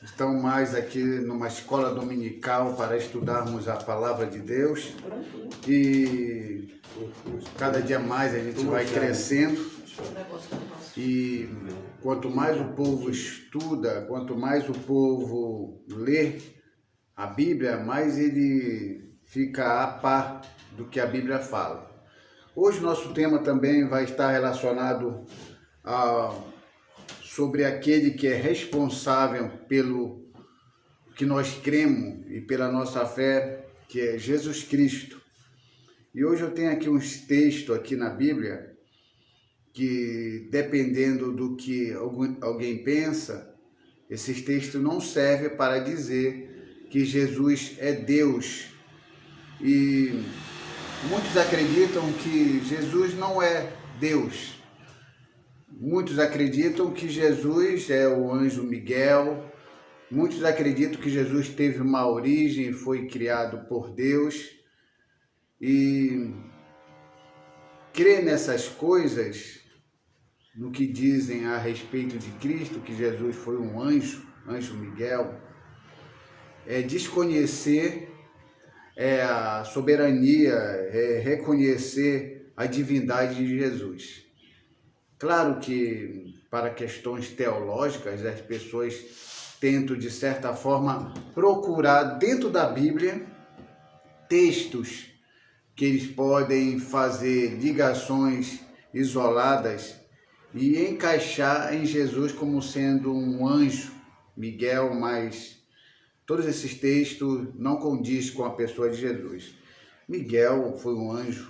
Estamos mais aqui numa escola dominical para estudarmos a palavra de Deus e cada dia mais a gente vai crescendo e quanto mais o povo estuda, quanto mais o povo lê a Bíblia, mais ele fica a par do que a Bíblia fala. Hoje nosso tema também vai estar relacionado sobre aquele que é responsável pelo que nós cremos e pela nossa fé, que é Jesus Cristo. E hoje eu tenho aqui uns textos aqui na Bíblia que, dependendo do que alguém pensa, esses textos não servem para dizer que Jesus é Deus. E muitos acreditam que Jesus não é Deus. Muitos acreditam que Jesus é o anjo Miguel. Muitos acreditam que Jesus teve uma origem e foi criado por Deus. E crer nessas coisas, no que dizem a respeito de Cristo, que Jesus foi um anjo Miguel, é desconhecer a soberania, é reconhecer a divindade de Jesus. Claro que para questões teológicas as pessoas tentam de certa forma procurar dentro da Bíblia textos que eles podem fazer ligações isoladas e encaixar em Jesus como sendo um anjo Miguel, mas todos esses textos não condizem com a pessoa de Jesus. Miguel foi um anjo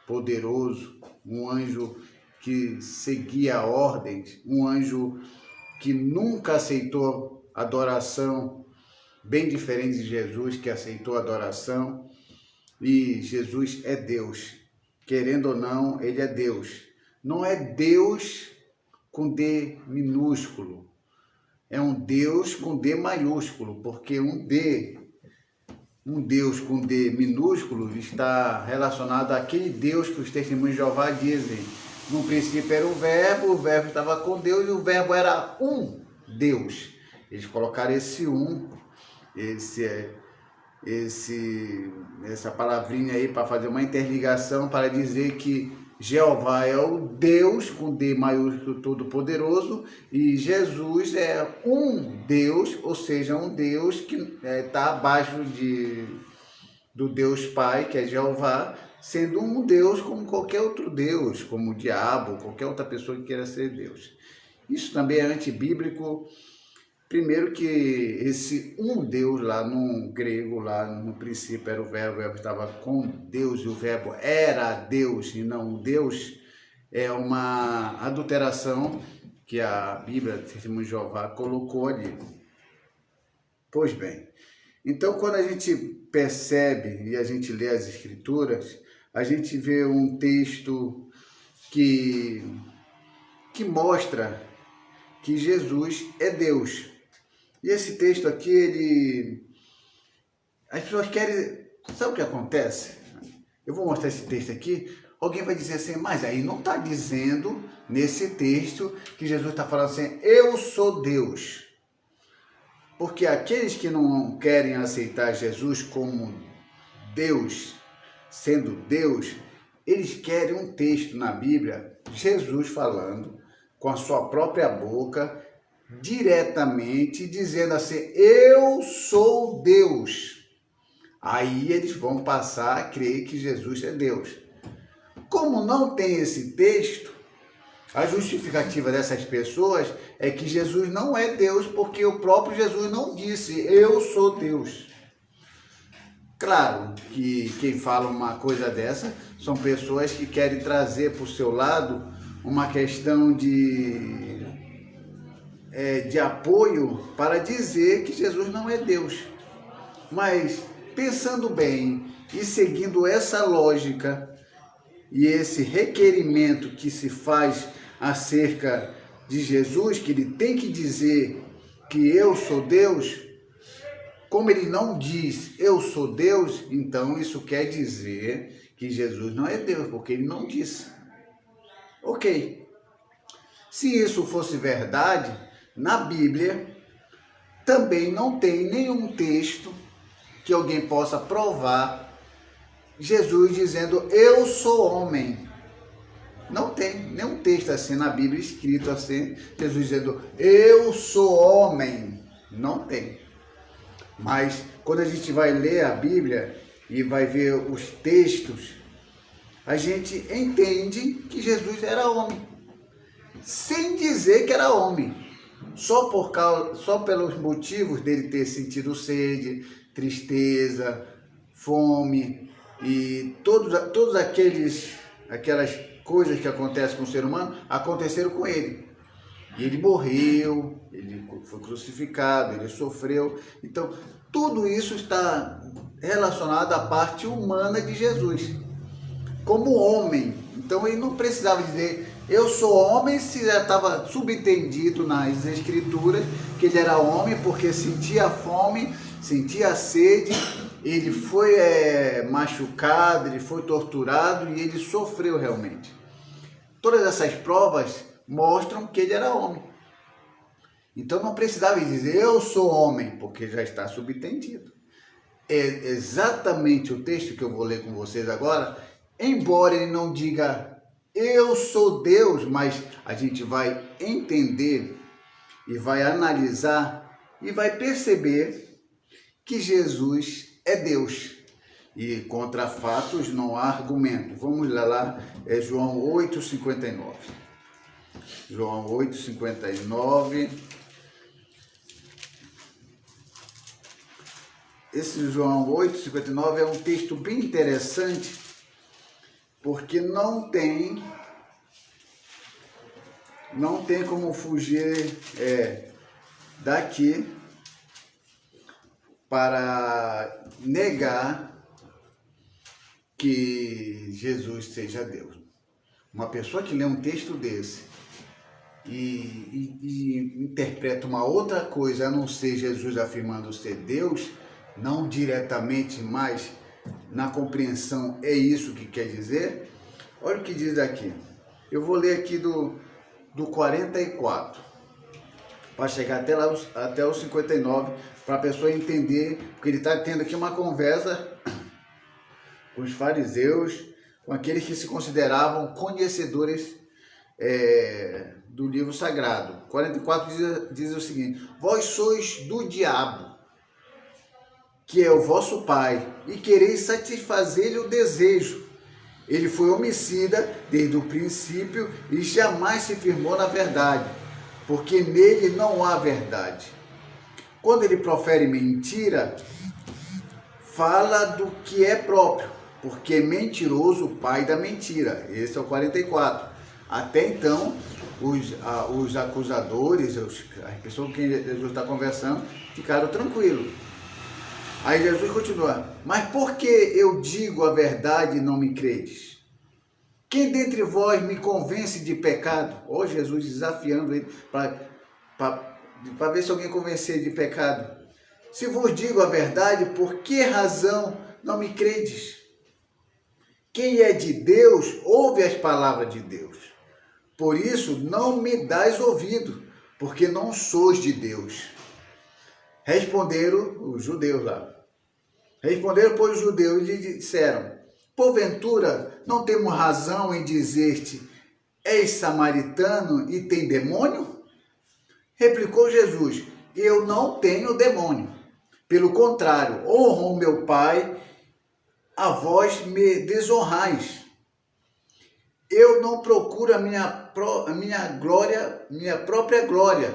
poderoso, um anjo que seguia ordens, um anjo que nunca aceitou adoração, bem diferente de Jesus, que aceitou adoração. E Jesus é Deus. Querendo ou não, ele é Deus. Não é Deus com D minúsculo. É um Deus com D maiúsculo, porque um Deus com D minúsculo está relacionado àquele Deus que os testemunhos de Jeová dizem. No princípio era o verbo estava com Deus e o verbo era um Deus. Eles colocaram esse essa palavrinha aí para fazer uma interligação, para dizer que Jeová é o Deus com D maiúsculo todo-poderoso e Jesus é um Deus, ou seja, um Deus que está abaixo do Deus Pai, que é Jeová, sendo um Deus como qualquer outro Deus, como o diabo, qualquer outra pessoa que queira ser Deus. Isso também é antibíblico. Primeiro que esse um Deus lá no grego, lá no princípio era o verbo estava com Deus e o verbo era Deus e não Deus, é uma adulteração que a Bíblia, Testemunho de Jeová, colocou ali. Pois bem, então quando a gente percebe e a gente lê as Escrituras, a gente vê um texto que mostra que Jesus é Deus. E esse texto aqui, as pessoas querem... Sabe o que acontece? Eu vou mostrar esse texto aqui, alguém vai dizer assim, mas aí não está dizendo nesse texto que Jesus está falando assim, eu sou Deus. Porque aqueles que não querem aceitar Jesus como Deus, sendo Deus, eles querem um texto na Bíblia, Jesus falando com a sua própria boca, diretamente dizendo assim, eu sou Deus. Aí eles vão passar a crer que Jesus é Deus. Como não tem esse texto, a justificativa dessas pessoas é que Jesus não é Deus, porque o próprio Jesus não disse, eu sou Deus. Claro que quem fala uma coisa dessa são pessoas que querem trazer para o seu lado uma questão de apoio para dizer que Jesus não é Deus. Mas pensando bem e seguindo essa lógica e esse requerimento que se faz acerca de Jesus, que ele tem que dizer que eu sou Deus, como ele não diz eu sou Deus, então isso quer dizer que Jesus não é Deus, porque ele não disse. Ok. Se isso fosse verdade, na Bíblia, também não tem nenhum texto que alguém possa provar Jesus dizendo, eu sou homem. Não tem nenhum texto assim na Bíblia escrito assim, Jesus dizendo, eu sou homem. Não tem. Mas quando a gente vai ler a Bíblia e vai ver os textos, a gente entende que Jesus era homem, sem dizer que era homem, só pelos motivos dele ter sentido sede, tristeza, fome e todos aquelas coisas que acontecem com o ser humano aconteceram com ele. E ele morreu, ele foi crucificado, ele sofreu. Então, tudo isso está relacionado à parte humana de Jesus, como homem. Então, ele não precisava dizer, eu sou homem, se já estava subentendido nas Escrituras que ele era homem porque sentia fome, sentia sede, ele foi machucado, ele foi torturado e ele sofreu realmente. Todas essas provas mostram que ele era homem. Então não precisava dizer, eu sou homem, porque já está subentendido. É exatamente o texto que eu vou ler com vocês agora, embora ele não diga, eu sou Deus, mas a gente vai entender e vai analisar e vai perceber que Jesus é Deus. E contra fatos não há argumento. Vamos lá, é João 8,59. João 8,59. Esse João 8,59 é um texto bem interessante, porque não tem como fugir daqui para negar que Jesus seja Deus. Uma pessoa que lê um texto desse e interpreta uma outra coisa, a não ser Jesus afirmando ser Deus, não diretamente, mas na compreensão é isso que quer dizer. Olha o que diz aqui. Eu vou ler aqui do 44, para chegar até o 59, para a pessoa entender, porque ele está tendo aqui uma conversa com os fariseus, com aqueles que se consideravam conhecedores do livro sagrado. 44 diz o seguinte, vós sois do diabo, que é o vosso pai, e quereis satisfazer-lhe o desejo. Ele foi homicida desde o princípio e jamais se firmou na verdade, porque nele não há verdade. Quando ele profere mentira, fala do que é próprio, porque é mentiroso o pai da mentira. Esse é o 44. Até então, os acusadores, as pessoas com quem Jesus está conversando, ficaram tranquilos. Aí Jesus continua, mas por que eu digo a verdade e não me credes? Quem dentre vós me convence de pecado? Ó, Jesus desafiando ele para ver se alguém convencer de pecado. Se vos digo a verdade, por que razão não me credes? Quem é de Deus, ouve as palavras de Deus. Por isso, não me dais ouvido, porque não sois de Deus. Responderam os judeus lá. Responderam, pois, os judeus e lhe disseram, porventura, não temos razão em dizer-te, és samaritano e tem demônio? Replicou Jesus, eu não tenho demônio. Pelo contrário, honro o meu Pai, a vós me desonrais. Eu não procuro a minha glória, minha própria glória,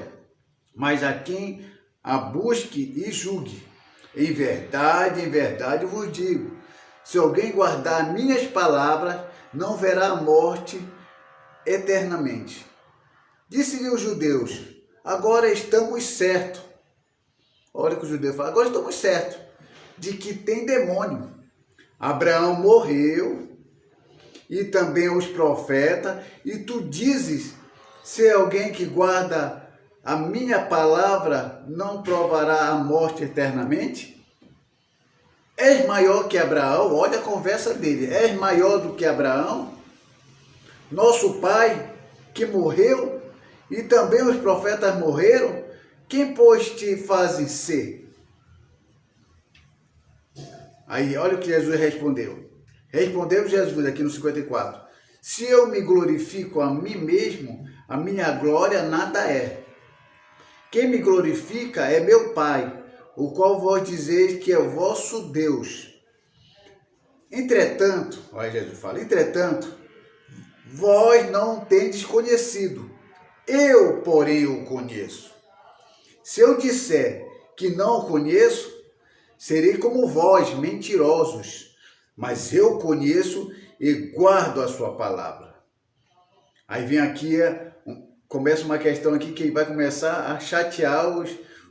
mas a quem a busque e julgue. Em verdade vos digo, se alguém guardar minhas palavras, não verá a morte eternamente. Disse-lhe os judeus, agora estamos certos. Olha o que os judeus falam, agora estamos certos de que tem demônio. Abraão morreu, e também os profetas, e tu dizes, se alguém que guarda a minha palavra não provará a morte eternamente? És maior que Abraão? Olha a conversa dele. És maior do que Abraão? Nosso pai que morreu, e também os profetas morreram, Quem, pois, te fazem ser? Aí, olha o que Jesus respondeu. Respondeu Jesus aqui no 54. Se eu me glorifico a mim mesmo, a minha glória nada é. Quem me glorifica é meu Pai, o qual vós dizeis que é o vosso Deus. Entretanto, olha Jesus fala, entretanto, vós não tendes conhecido. Eu, porém, o conheço. Se eu disser que não o conheço, serei como vós, mentirosos, mas eu conheço e guardo a sua palavra. Aí vem aqui, começa uma questão aqui que vai começar a chatear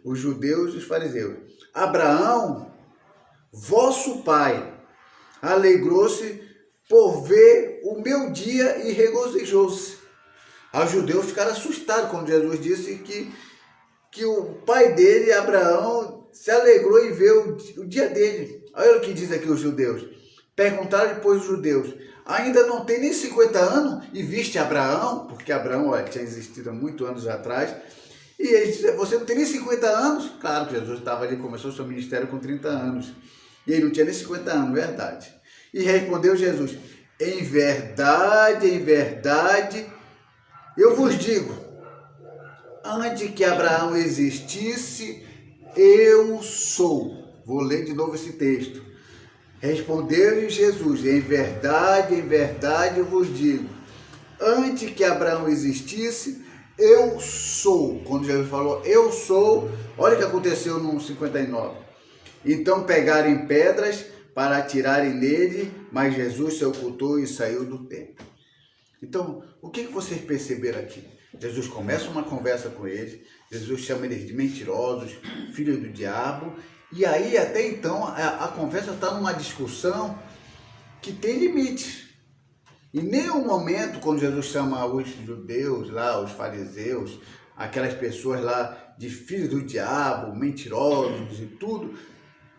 os judeus e os fariseus. Abraão, vosso pai, alegrou-se por ver o meu dia e regozijou-se. Os judeus ficaram assustados quando Jesus disse que o pai dele, Abraão, se alegrou em ver o dia dele. Olha o que diz aqui os judeus. Perguntaram depois os judeus, ainda não tem nem 50 anos e viste Abraão? Porque Abraão tinha existido há muitos anos atrás. E eles disseram, você não tem nem 50 anos? Claro que Jesus estava ali, começou seu ministério com 30 anos. E ele não tinha nem 50 anos, verdade. E respondeu Jesus, em verdade, eu vos digo, antes que Abraão existisse, eu sou. Vou ler de novo esse texto. Respondeu-lhe Jesus, em verdade eu vos digo, antes que Abraão existisse, eu sou. Quando Jesus falou, eu sou, olha o que aconteceu no 59. Então pegaram pedras para atirarem nele, mas Jesus se ocultou e saiu do templo. Então, o que vocês perceberam aqui? Jesus começa uma conversa com eles, Jesus chama eles de mentirosos, filhos do diabo, e aí até então a conversa está numa discussão que tem limites. Em nenhum momento, quando Jesus chama os judeus lá, os fariseus, aquelas pessoas lá de filhos do diabo, mentirosos e tudo,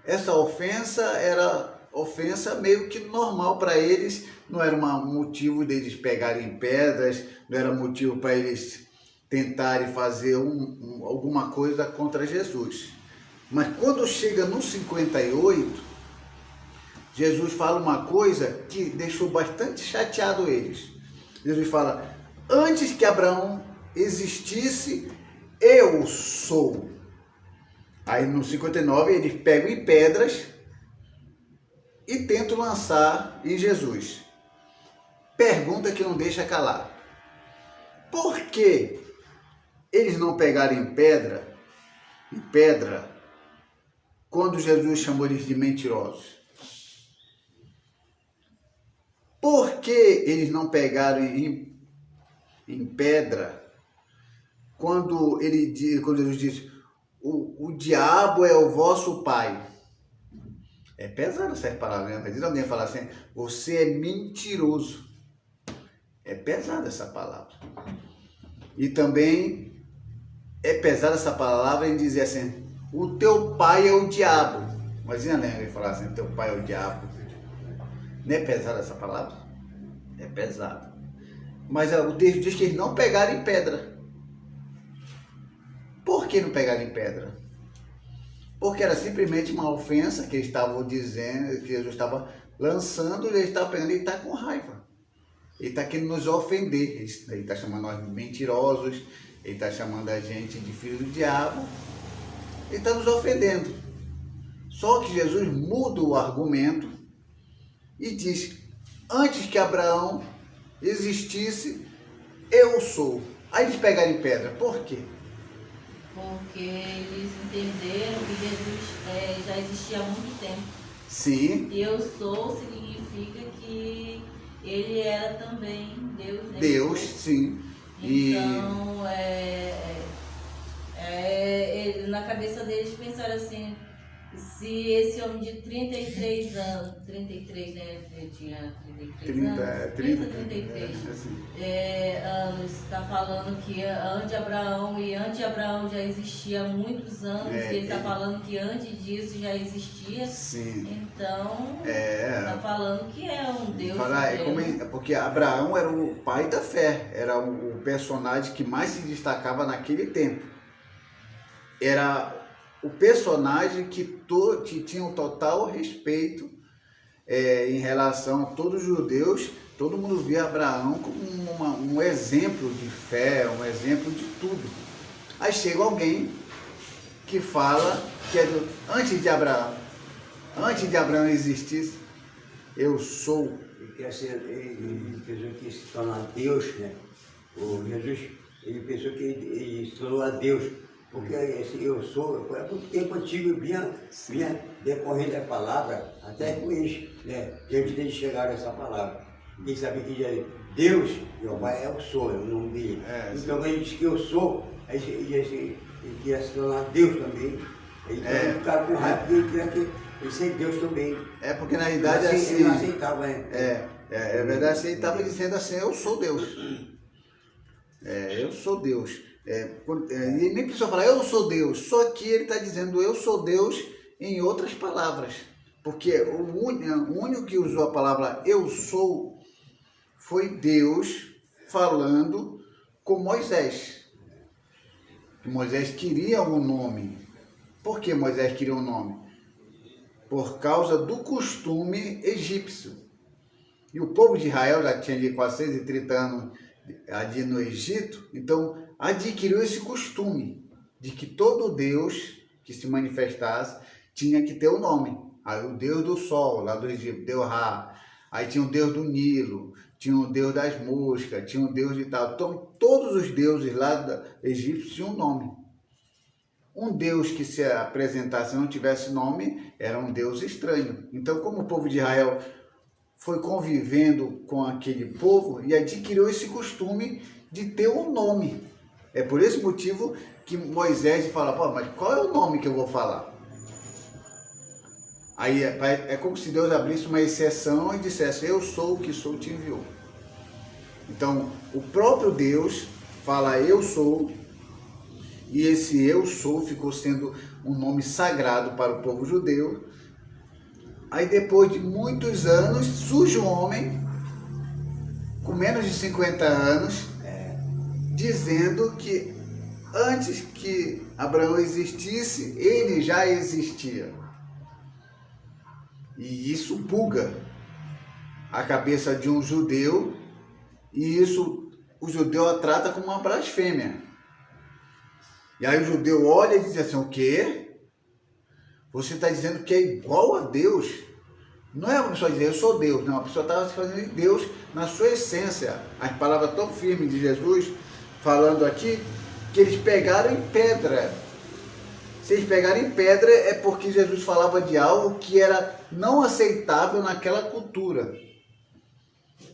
essa ofensa era ofensa meio que normal para eles, não era um motivo deles pegarem pedras, não era motivo para eles tentarem fazer alguma coisa contra Jesus. Mas quando chega no 58, Jesus fala uma coisa que deixou bastante chateado eles. Jesus fala, antes que Abraão existisse, eu sou. Aí no 59 eles pegam em pedras e tentam lançar em Jesus. Pergunta que não deixa calar. Por que eles não pegaram em pedra, quando Jesus chamou eles de mentirosos? Por que eles não pegaram em pedra quando Jesus disse, o diabo é o vosso pai? É pesado essa palavra, né? Mas alguém falar assim, você é mentiroso. É pesada essa palavra. E também é pesada essa palavra em dizer assim, o teu pai é o diabo. Imagina, né? Ele falar assim, teu pai é o diabo. Não é pesada essa palavra? É pesada. Mas o texto diz que eles não pegaram em pedra. Por que não pegaram em pedra? Porque era simplesmente uma ofensa que eles estavam dizendo, que Jesus estava lançando, e ele estava pegando, ele está com raiva. Ele está querendo nos ofender. Ele está chamando nós de mentirosos, ele está chamando a gente de filho do diabo. Ele está nos ofendendo. Só que Jesus muda o argumento e diz, antes que Abraão existisse, eu sou. Aí eles pegaram em pedra. Por quê? Porque eles entenderam que Jesus já existia há muito tempo. Sim. E eu sou significa que ele era também Deus, né? Deus, sim. Então, na cabeça deles pensaram assim, se esse homem de 33 anos, 33, né? Ele tinha 33 anos, 33 anos, está falando que antes de Abraão, e antes de Abraão já existia há muitos anos, e ele está falando que antes disso já existia. Sim. Então, está falando que é um Deus. Porque Abraão era o pai da fé, era o personagem que mais se destacava naquele tempo. era o personagem que tinha um total respeito em relação a todos os judeus. Todo mundo via Abraão como um exemplo de fé, um exemplo de tudo. Aí chega alguém que fala que é antes de Abraão existisse, eu sou. Ele pensou que se tornar Deus, né? O Jesus, ele pensou que ele se tornou a Deus. Porque esse eu sou, é muito tempo antigo, vinha decorrendo a palavra, até com eles, né? Antes deles chegaram a essa palavra. Ninguém sabia que Deus, meu pai, é o sou, é o nome dele. Então quando ele diz que eu sou, ele queria se tornar Deus também. Ele ficava com raiva porque ele queria que ele ser Deus também. É porque na realidade assim. Ele não aceitava, né? É verdade, assim, ele estava dizendo assim, eu sou Deus. Eu sou Deus. Ele nem precisou falar, eu sou Deus. Só que ele está dizendo, eu sou Deus em outras palavras. Porque o único que usou a palavra eu sou foi Deus falando com Moisés. Moisés queria um nome. Por que Moisés queria um nome? Por causa do costume egípcio. E o povo de Israel já tinha ali 430 anos ali no Egito, então adquiriu esse costume de que todo Deus que se manifestasse tinha que ter um nome. Aí o Deus do Sol, lá do Egito, Deus Ra. Aí tinha o Deus do Nilo, tinha o Deus das moscas, tinha o Deus de tal. Então todos os deuses lá do Egito tinham um nome. Um Deus que se apresentasse e não tivesse nome era um Deus estranho. Então, como o povo de Israel foi convivendo com aquele povo e adquiriu esse costume de ter um nome. É por esse motivo que Moisés fala, pô, mas qual é o nome que eu vou falar? Aí é como se Deus abrisse uma exceção e dissesse, eu sou o que sou, te enviou. Então, o próprio Deus fala, eu sou, e esse eu sou ficou sendo um nome sagrado para o povo judeu. Aí depois de muitos anos, surge um homem, com menos de 50 anos, dizendo que antes que Abraão existisse, ele já existia. E isso buga a cabeça de um judeu, e isso o judeu trata como uma blasfêmia. E aí o judeu olha e diz assim, o quê? Você está dizendo que é igual a Deus? Não é uma pessoa dizer, eu sou Deus. Não, a pessoa estava se fazendo de Deus na sua essência. As palavras tão firmes de Jesus, falando aqui, que eles pegaram em pedra. Se eles pegaram em pedra, é porque Jesus falava de algo que era não aceitável naquela cultura.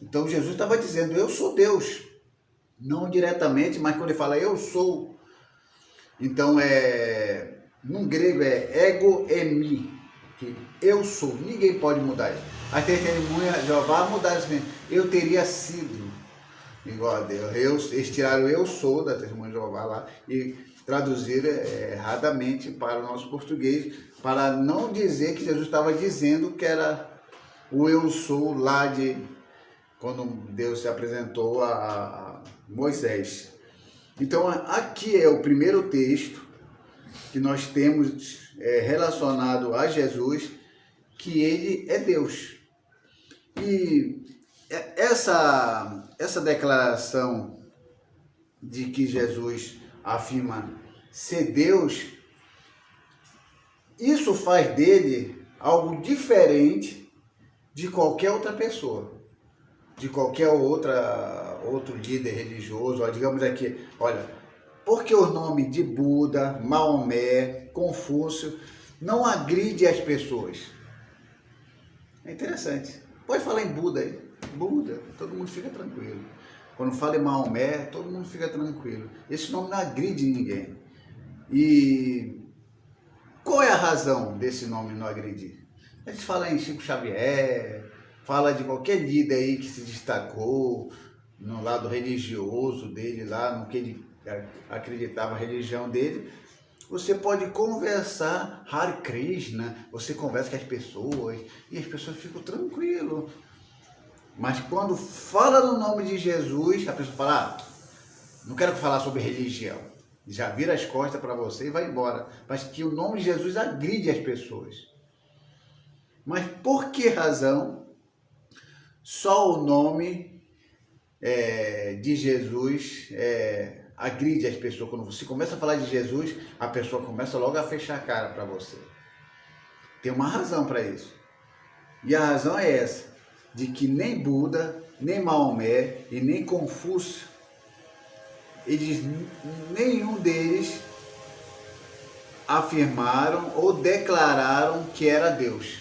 Então Jesus estava dizendo, eu sou Deus. Não diretamente, mas quando ele fala, eu sou. Então, no grego é ego emi, que eu sou. Ninguém pode mudar isso. A testemunha de Jeová mudaram isso mesmo. Eu teria sido igual a Deus. Eles tiraram o eu sou da testemunha de Jeová lá e traduziram erradamente para o nosso português, para não dizer que Jesus estava dizendo que era o eu sou lá de quando Deus se apresentou a Moisés. Então, aqui é o primeiro texto que nós temos relacionado a Jesus, que ele é Deus. E essa declaração de que Jesus afirma ser Deus, isso faz dele algo diferente de qualquer outra pessoa, de qualquer outro líder religioso. Ó, digamos aqui, olha, porque o nome de Buda, Maomé, Confúcio não agride as pessoas. É interessante. Pode falar em Buda aí. Buda, todo mundo fica tranquilo. Quando fala em Maomé, todo mundo fica tranquilo. Esse nome não agride ninguém. E qual é a razão desse nome não agredir? A gente fala em Chico Xavier, fala de qualquer líder aí que se destacou no lado religioso dele, lá no que ele acreditava, a religião dele. Você pode conversar, Hare Krishna, você conversa com as pessoas e as pessoas ficam tranquilas. Mas quando fala no nome de Jesus, a pessoa fala, não quero falar sobre religião. já vira as costas para você e vai embora. Mas que o nome de Jesus agride as pessoas. Mas por que razão só o nome de Jesus agride as pessoas? Quando você começa a falar de Jesus, a pessoa começa logo a fechar a cara para você. Tem uma razão para isso. E a razão é essa, de que nem Buda, nem Maomé e nem Confúcio, nenhum deles afirmaram ou declararam que era Deus.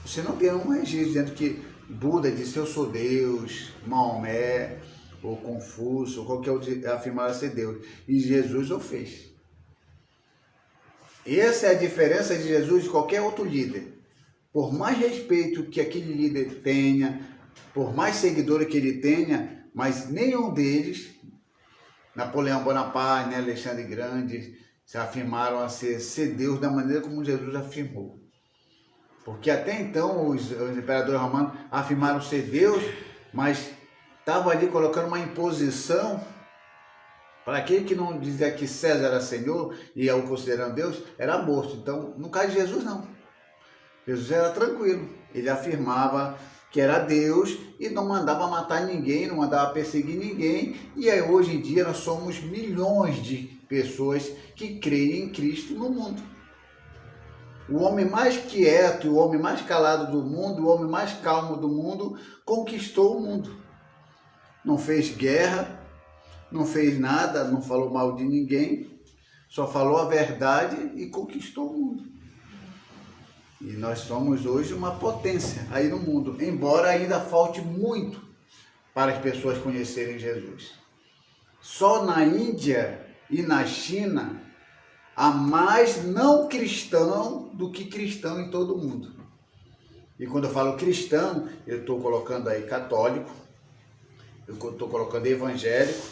Você não tem um registro dizendo que Buda disse eu sou Deus, Maomé ou Confúcio, ou qualquer outro afirmaram ser Deus. E Jesus o fez. Essa é a diferença de Jesus de qualquer outro líder. Por mais respeito que aquele líder tenha, por mais seguidores que ele tenha, mas nenhum deles, Napoleão Bonaparte, né, Alexandre Grande, se afirmaram a ser Deus da maneira como Jesus afirmou. Porque até então os imperadores romanos afirmaram ser Deus, mas estavam ali colocando uma imposição para aquele que não dizia que César era Senhor e o considerando Deus, era morto. Então, no caso de Jesus, não. Jesus era tranquilo. Ele afirmava que era Deus e não mandava matar ninguém, não mandava perseguir ninguém. E aí, hoje em dia, nós somos milhões de pessoas que creem em Cristo no mundo. O homem mais quieto, o homem mais calado do mundo, o homem mais calmo do mundo, conquistou o mundo. Não fez guerra, não fez nada, não falou mal de ninguém, só falou a verdade e conquistou o mundo. E nós somos hoje uma potência aí no mundo, embora ainda falte muito para as pessoas conhecerem Jesus. Só na Índia e na China há mais não cristão do que cristão em todo o mundo. E quando eu falo cristão, eu estou colocando aí católico, eu estou colocando evangélico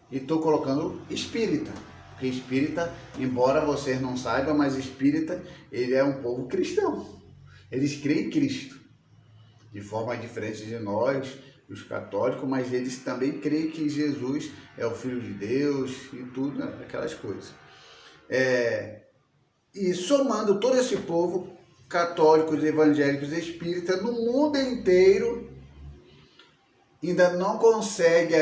e estou colocando espírita. Porque espírita, embora vocês não saibam, mas espírita, ele é um povo cristão. Eles creem em Cristo, de forma diferente de nós, os católicos, mas eles também creem que Jesus é o Filho de Deus e tudo, aquelas coisas. E somando todo esse povo, católicos, evangélicos, espíritas, no mundo inteiro, ainda não consegue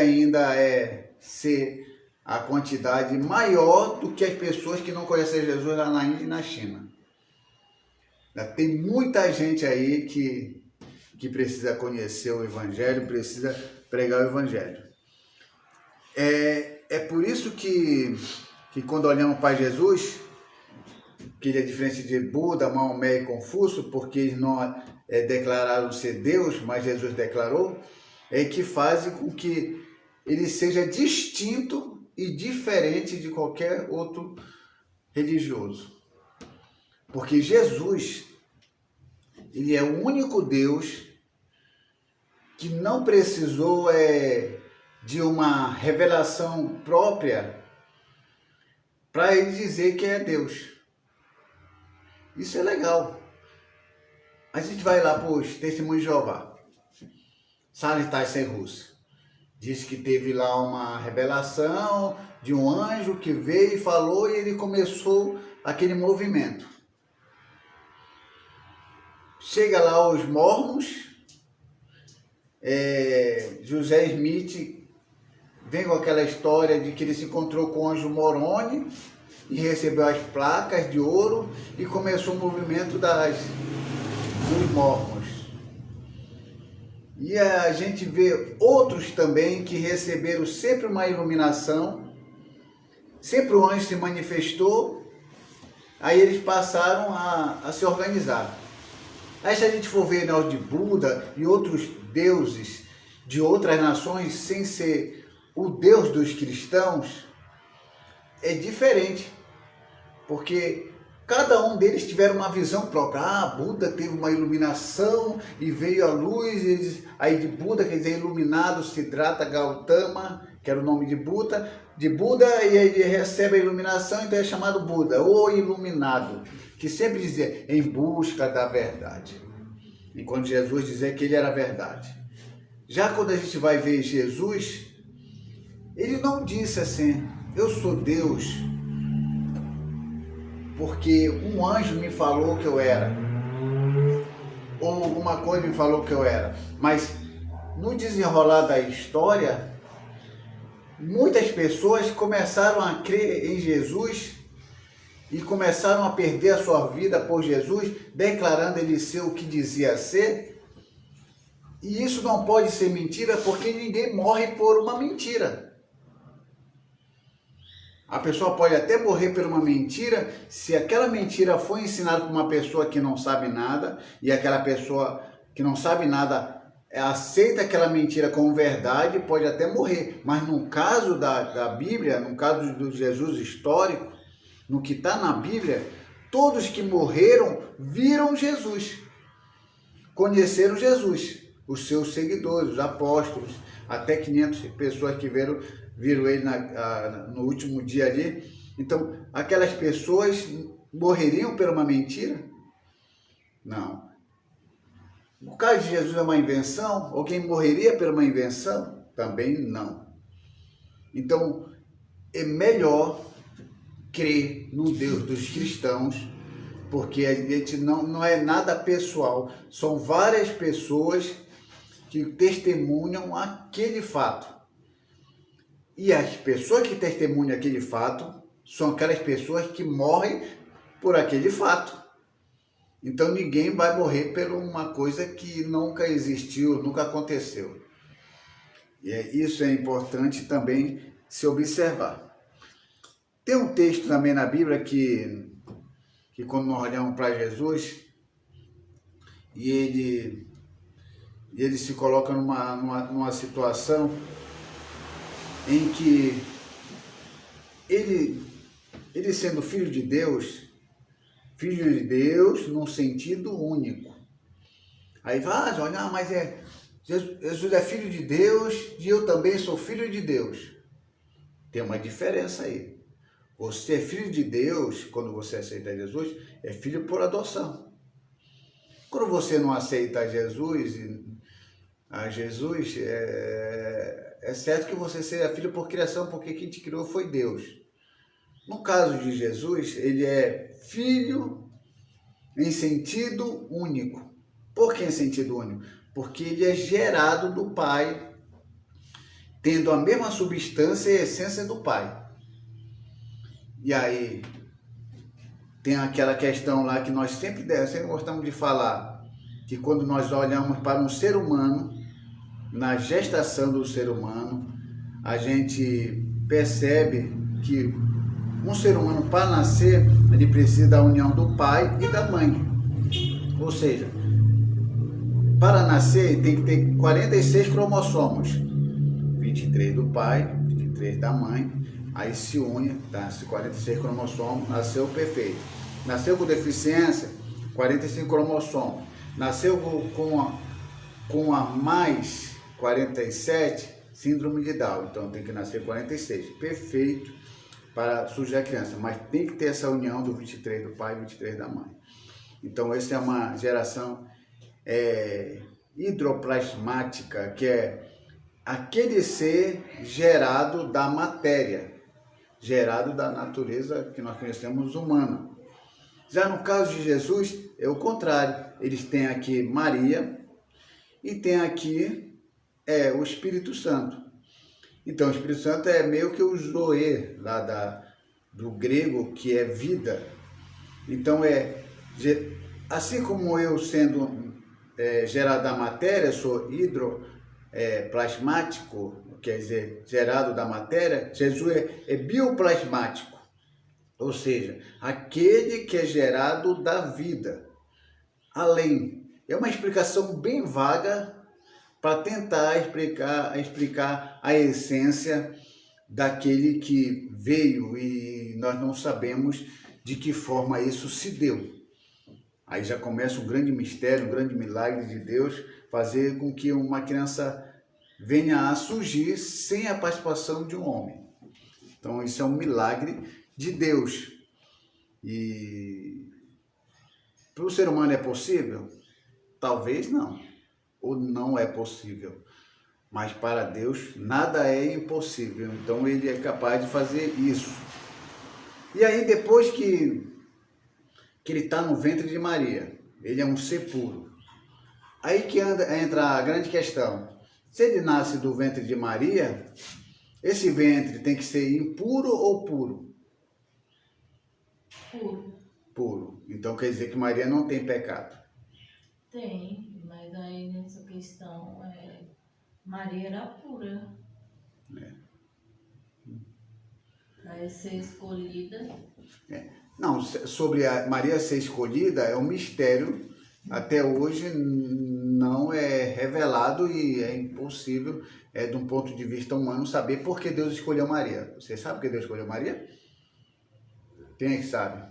ser a quantidade maior do que as pessoas que não conhecem Jesus lá na Índia e na China. Tem muita gente aí que precisa conhecer o Evangelho, precisa pregar o Evangelho. É por isso que quando olhamos para Jesus, que ele é diferente de Buda, Maomé e Confúcio, porque eles não declararam ser Deus, mas Jesus declarou, que fazem com que ele seja distinto e diferente de qualquer outro religioso. Porque Jesus, ele é o único Deus que não precisou de uma revelação própria para ele dizer que é Deus. Isso é legal. A gente vai lá para os Testemunhos de Jeová. Sanitai Russa. Diz que teve lá uma revelação de um anjo que veio e falou e ele começou aquele movimento. Chega lá os mormons, José Smith vem com aquela história de que ele se encontrou com o anjo Moroni e recebeu as placas de ouro e começou o movimento dos mormons. E a gente vê outros também que receberam sempre uma iluminação, sempre o anjo se manifestou, aí eles passaram a se organizar. Aí se a gente for ver de Buda e outros deuses de outras nações, sem ser o Deus dos cristãos, é diferente, porque cada um deles tiveram uma visão própria. Buda teve uma iluminação e veio a luz, aí de Buda, quer dizer, iluminado, Siddhartha Gautama, que era o nome de Buda, e ele recebe a iluminação, então é chamado Buda, o iluminado, que sempre dizia, em busca da verdade. Enquanto Jesus dizia que ele era a verdade. Já quando a gente vai ver Jesus, ele não disse assim, eu sou Deus porque um anjo me falou que eu era, ou alguma coisa me falou que eu era. Mas no desenrolar da história, muitas pessoas começaram a crer em Jesus e começaram a perder a sua vida por Jesus, declarando ele ser o que dizia ser. E isso não pode ser mentira, porque ninguém morre por uma mentira. A pessoa pode até morrer por uma mentira, se aquela mentira foi ensinada por uma pessoa que não sabe nada, e aquela pessoa que não sabe nada aceita aquela mentira como verdade, pode até morrer. Mas no caso da Bíblia, no caso do Jesus histórico, no que está na Bíblia, todos que morreram viram Jesus, conheceram Jesus, os seus seguidores, os apóstolos, até 500 pessoas que viram ele no último dia ali. Então, aquelas pessoas morreriam por uma mentira? Não. O caso de Jesus é uma invenção? Alguém morreria por uma invenção? Também não. Então, é melhor crer no Deus dos cristãos, porque a gente não é nada pessoal, são várias pessoas que testemunham aquele fato. E as pessoas que testemunham aquele fato são aquelas pessoas que morrem por aquele fato. Então ninguém vai morrer por uma coisa que nunca existiu, nunca aconteceu. E isso é importante também se observar. Tem um texto também na Bíblia que quando nós olhamos para Jesus, e ele se coloca numa situação em que ele sendo filho de Deus num sentido único. Aí vai, olha, mas Jesus é filho de Deus e eu também sou filho de Deus. Tem uma diferença aí. Você é filho de Deus, quando você aceita Jesus, é filho por adoção. Quando você não aceita Jesus, é certo que você seja filho por criação, porque quem te criou foi Deus. No caso de Jesus, ele é filho em sentido único. Por que em sentido único? Porque ele é gerado do Pai, tendo a mesma substância e essência do Pai. E aí, tem aquela questão lá que nós sempre gostamos de falar, que quando nós olhamos para um ser humano, na gestação do ser humano, a gente percebe que um ser humano, para nascer, ele precisa da união do pai e da mãe. Ou seja, para nascer tem que ter 46 cromossomos. 23 do pai, 23 da mãe, aí se une, nasce 46 cromossomos, nasceu perfeito. Nasceu com deficiência, 45 cromossomos. Nasceu com a mais 47, síndrome de Down. Então tem que nascer 46. Perfeito para surgir a criança. Mas tem que ter essa união do 23 do pai e 23 da mãe. Então essa é uma geração hidroplasmática, que é aquele ser gerado da matéria, gerado da natureza que nós conhecemos humana. Já no caso de Jesus, é o contrário. Eles têm aqui Maria e tem aqui o Espírito Santo. Então, o Espírito Santo é meio que o Zoe, lá do grego, que é vida. Então, assim como eu sendo gerado da matéria, sou hidroplasmático, quer dizer, gerado da matéria, Jesus é bioplasmático. Ou seja, aquele que é gerado da vida. Além, é uma explicação bem vaga para tentar explicar a essência daquele que veio e nós não sabemos de que forma isso se deu. Aí já começa um grande mistério, um grande milagre de Deus, fazer com que uma criança venha a surgir sem a participação de um homem. Então isso é um milagre de Deus. E para o ser humano é possível? Talvez não. Ou não é possível. Mas para Deus nada é impossível. Então ele é capaz de fazer isso. E aí depois que ele está no ventre de Maria, ele é um ser puro. Aí que entra a grande questão. Se ele nasce do ventre de Maria, esse ventre tem que ser impuro ou puro? Puro. Puro. Então quer dizer que Maria não tem pecado. Tem, mas aí nessa questão, Maria era pura. Aí ser escolhida. Não, sobre a Maria ser escolhida é um mistério. Até hoje não é revelado e é impossível, de um ponto de vista humano, saber por que Deus escolheu Maria. Você sabe por que Deus escolheu Maria? Quem é que sabe?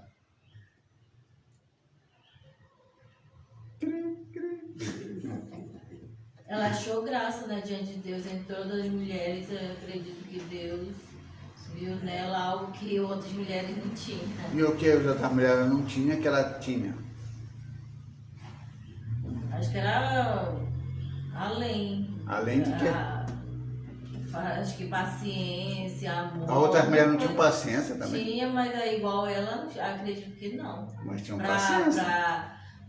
Ela achou graça, né, diante de Deus. Em todas as mulheres, eu acredito que Deus viu nela algo que outras mulheres não tinham. E o que as outras mulheres não tinha, que ela tinha? Acho que era além. Além de quê? Acho que paciência, amor. A outras mulheres não tinham paciência também? Tinha, mas é igual ela, acredito que não. Mas tinham paciência.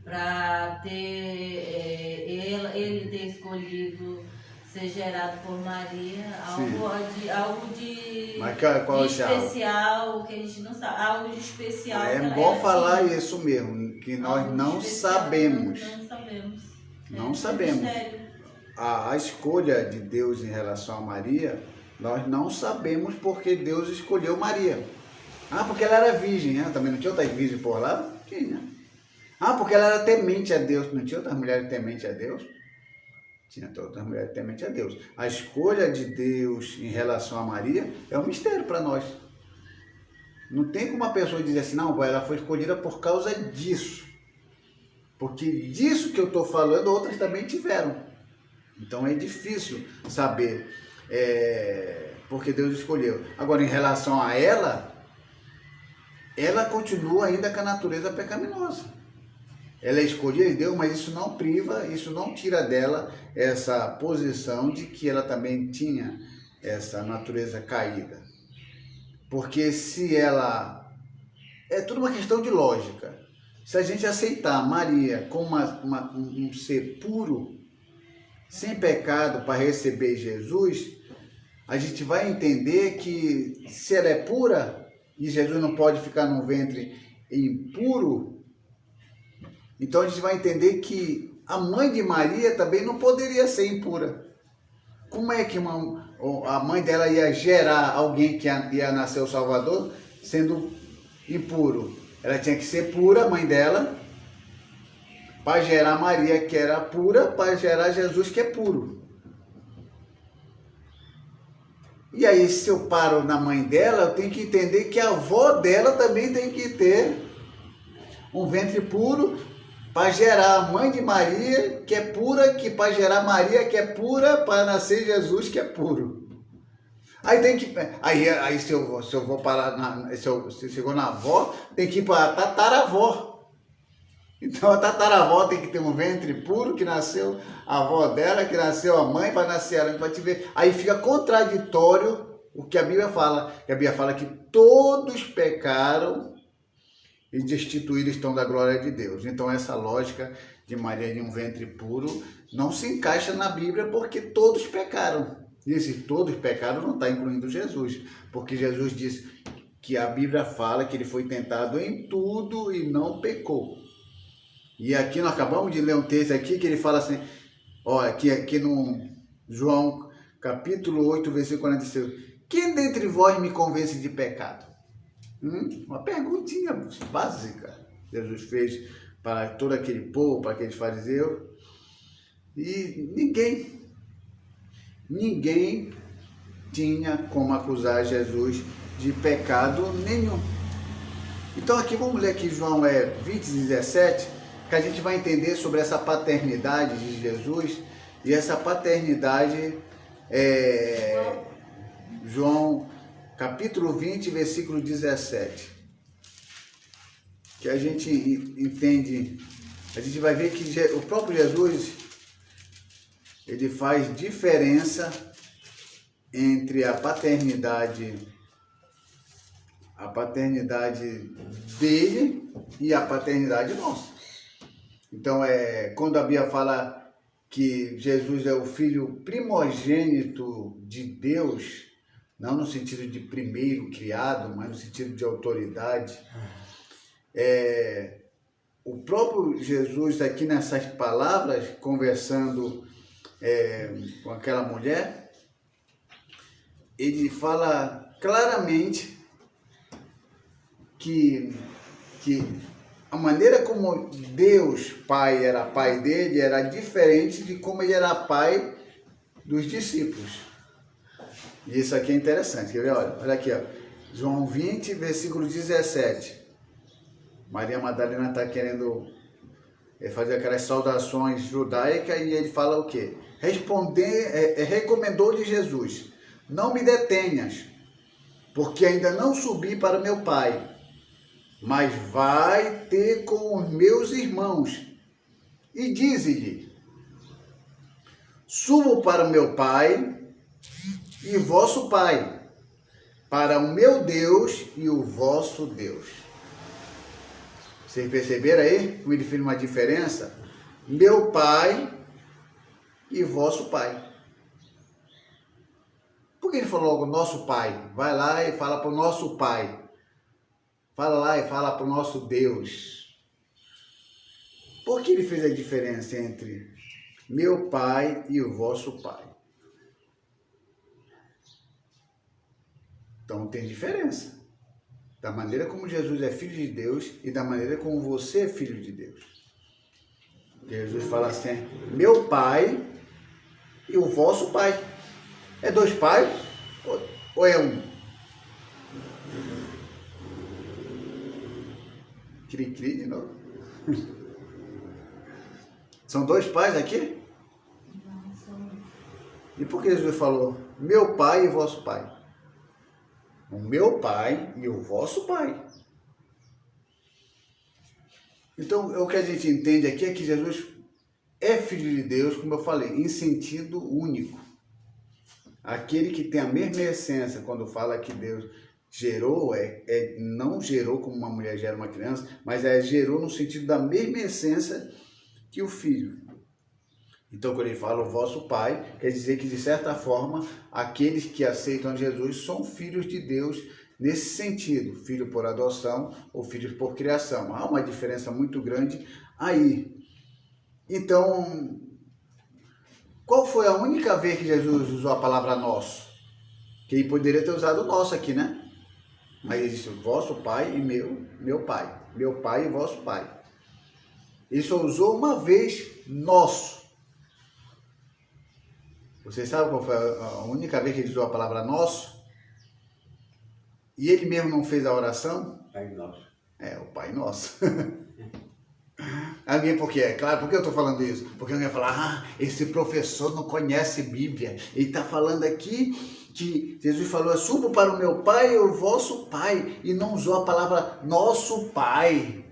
Para ter ele ter escolhido ser gerado por Maria, algo de Mas qual de especial, que a gente não sabe, algo de especial. É bom falar isso mesmo, que nós não sabemos. Não sabemos. Não sabemos. Mistério. A escolha de Deus em relação a Maria, nós não sabemos porque Deus escolheu Maria. Ah, porque ela era virgem, né? Também não tinha outras virgens por lá? Tinha. Ah, porque ela era temente a Deus. Não tinha outras mulheres tementes a Deus? Tinha outras mulheres tementes a Deus. A escolha de Deus em relação a Maria é um mistério para nós. Não tem como uma pessoa dizer assim, não, ela foi escolhida por causa disso. Porque disso que eu estou falando, outras também tiveram. Então é difícil saber porque Deus escolheu. Agora, em relação a ela continua ainda com a natureza pecaminosa. Ela é escolhida de Deus, mas isso não priva, isso não tira dela essa posição de que ela também tinha essa natureza caída. Porque se ela... É tudo uma questão de lógica. Se a gente aceitar Maria como um ser puro, sem pecado para receber Jesus, a gente vai entender que se ela é pura e Jesus não pode ficar num ventre impuro, então a gente vai entender que a mãe de Maria também não poderia ser impura. Como é que a mãe dela ia gerar alguém que ia nascer o Salvador sendo impuro? Ela tinha que ser pura, a mãe dela, para gerar Maria, que era pura, para gerar Jesus, que é puro. E aí, se eu paro na mãe dela, eu tenho que entender que a avó dela também tem que ter um ventre puro para gerar a mãe de Maria, que é pura, que para gerar Maria, que é pura, para nascer Jesus, que é puro. Aí tem que... Aí se eu vou parar, se chegou na avó, tem que ir para a tataravó. Então a tataravó tem que ter um ventre puro, que nasceu a avó dela, que nasceu a mãe, para nascer ela, para te ver. Aí fica contraditório o que a Bíblia fala. Que a Bíblia fala que todos pecaram e destituídos estão da glória de Deus. Então essa lógica de Maria de um ventre puro não se encaixa na Bíblia, porque todos pecaram. E esse todos pecaram não está incluindo Jesus, porque Jesus disse que a Bíblia fala que ele foi tentado em tudo e não pecou. E aqui nós acabamos de ler um texto aqui que ele fala assim, olha, aqui no João capítulo 8, versículo 46, quem dentre vós me convence de pecado? Uma perguntinha básica Jesus fez para todo aquele povo, para aqueles fariseus, e ninguém tinha como acusar Jesus de pecado nenhum. Então aqui vamos ler aqui João 20, 17, que a gente vai entender sobre essa paternidade de Jesus, e essa paternidade João capítulo 20, versículo 17, que a gente entende, a gente vai ver que o próprio Jesus, ele faz diferença entre a paternidade dele e a paternidade nossa. Então, quando a Bíblia fala que Jesus é o filho primogênito de Deus, não no sentido de primeiro criado, mas no sentido de autoridade, o próprio Jesus aqui nessas palavras, conversando com aquela mulher, ele fala claramente que a maneira como Deus Pai era pai dele era diferente de como ele era pai dos discípulos. E isso aqui é interessante. Quer ver? Olha aqui, ó. João 20, versículo 17. Maria Madalena está querendo fazer aquelas saudações judaicas e ele fala o quê? Recomendou-lhe Jesus: não me detenhas, porque ainda não subi para meu Pai, mas vai ter com os meus irmãos. E dize-lhe: subo para o meu Pai e vosso Pai, para o meu Deus e o vosso Deus. Vocês perceberam aí como ele fez uma diferença? Meu Pai e vosso Pai. Por que ele falou logo nosso Pai? Vai lá e fala para o nosso Pai. Fala lá e fala para o nosso Deus. Por que ele fez a diferença entre meu Pai e o vosso Pai? Então tem diferença. Da maneira como Jesus é filho de Deus e da maneira como você é filho de Deus. Jesus fala assim: meu Pai e o vosso Pai. É dois pais ou é um? Cri-cri de novo. São dois pais aqui? Não, são... E por que Jesus falou meu Pai e vosso Pai? O meu Pai e o vosso Pai. Então, o que a gente entende aqui é que Jesus é filho de Deus, como eu falei, em sentido único. Aquele que tem a mesma essência, quando fala que Deus gerou, não gerou como uma mulher gera uma criança, mas gerou no sentido da mesma essência que o Filho. Então, quando ele fala o vosso Pai, quer dizer que, de certa forma, aqueles que aceitam Jesus são filhos de Deus nesse sentido, filho por adoção ou filhos por criação. Há uma diferença muito grande aí. Então, qual foi a única vez que Jesus usou a palavra nosso? Que ele poderia ter usado o nosso aqui, né? Mas ele disse vosso Pai e meu Pai. Meu Pai e vosso Pai. Ele só usou uma vez nosso. Vocês sabem qual foi a única vez que ele usou a palavra nosso? E ele mesmo não fez a oração? Pai Nosso. O Pai Nosso. Alguém, por quê? Claro, por que eu estou falando isso? Porque alguém vai falar, esse professor não conhece Bíblia. Ele está falando aqui que Jesus falou, subo para o meu Pai e o vosso Pai. E não usou a palavra nosso Pai.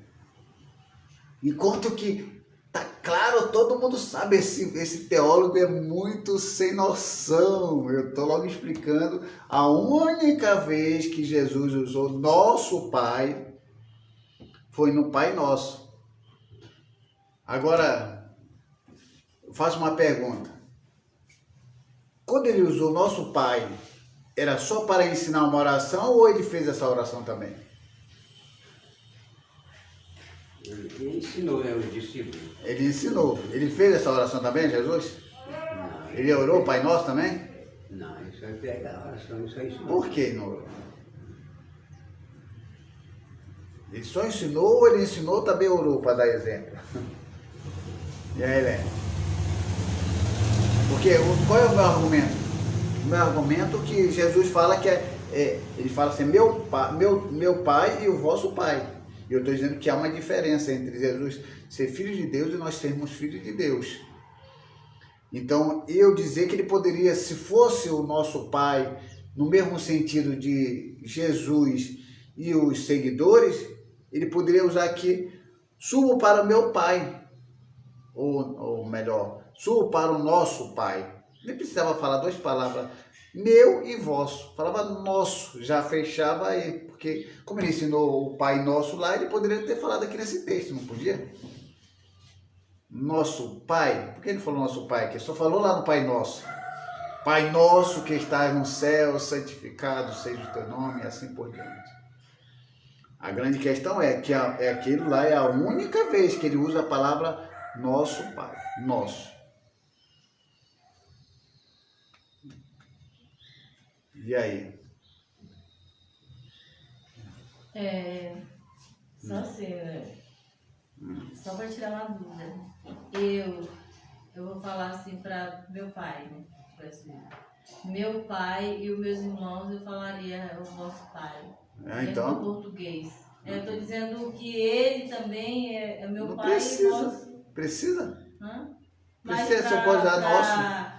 Enquanto que tá claro, todo mundo sabe, esse teólogo é muito sem noção. Eu estou logo explicando. A única vez que Jesus usou nosso Pai foi no Pai Nosso. Agora, eu faço uma pergunta. Quando ele usou nosso Pai, era só para ensinar uma oração ou ele fez essa oração também? Ele ensinou, né, os discípulos. Ele ensinou. Ele fez essa oração também, Jesus? Não, Ele orou o Pai Nosso também? Não, isso aí pega a oração, isso aí ensinou. Por que não orou? Ele só ensinou ou ele ensinou também orou, para dar exemplo? E aí, Helena? Porque qual é o meu argumento? O meu argumento é que Jesus fala que ele fala assim, meu pai e o vosso Pai. E eu estou dizendo que há uma diferença entre Jesus ser filho de Deus e nós sermos filhos de Deus. Então, eu dizer que ele poderia, se fosse o nosso Pai, no mesmo sentido de Jesus e os seguidores, ele poderia usar aqui, subo para o meu Pai. Ou melhor, subo para o nosso Pai. Nem precisava falar duas palavras, meu e vosso. Falava nosso, já fechava aí, porque como ele ensinou o Pai Nosso lá, ele poderia ter falado aqui nesse texto, não podia? Nosso Pai, por que ele falou nosso Pai aqui? Só falou lá no Pai Nosso. Pai Nosso que estás no céu, santificado seja o teu nome, e assim por diante. A grande questão é que aquilo lá é a única vez que ele usa a palavra nosso Pai, nosso. E aí? Só assim, só para tirar uma dúvida. Eu vou falar assim para meu pai, né? Meu pai e os meus irmãos, eu falaria o vosso pai. Então? Em português. Eu estou dizendo que ele também é meu não pai precisa, e vosso. Precisa? Precisa, você pode usar nosso.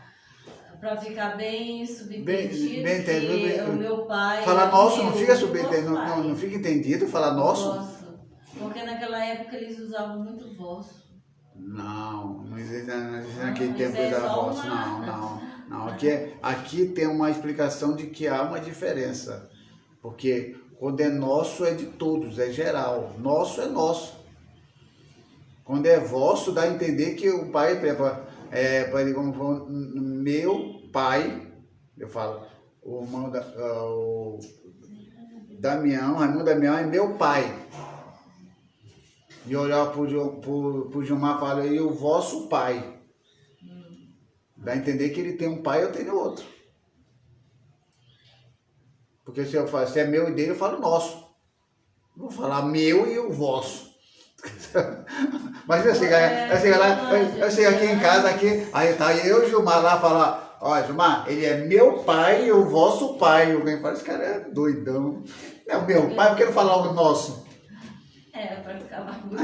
Para ficar bem subentendido, bem entendido, o meu pai... Falar nosso não fica subentendido, não fica entendido falar nosso? Vosso. Porque naquela época eles usavam muito vosso. Não existe naquele tempo que usava vosso, não. Aqui tem uma explicação de que há uma diferença, porque quando é nosso é de todos, é geral, nosso é nosso. Quando é vosso, dá a entender que o pai meu pai, eu falo, o Damião, Raimundo Damião é meu pai. E olhar para o Gilmar e falar, e o vosso pai. Dá a entender que ele tem um pai, eu tenho outro. Porque se é meu e dele, eu falo nosso. Vou falar meu e o vosso. Mas eu chego aqui em casa, aí tá eu e o Gilmar lá falar, ó, Gilmar, ele é meu pai e o vosso pai. Alguém fala, esse cara é doidão. É o meu pai, por que não falar o nosso? Para ficar mais bonito.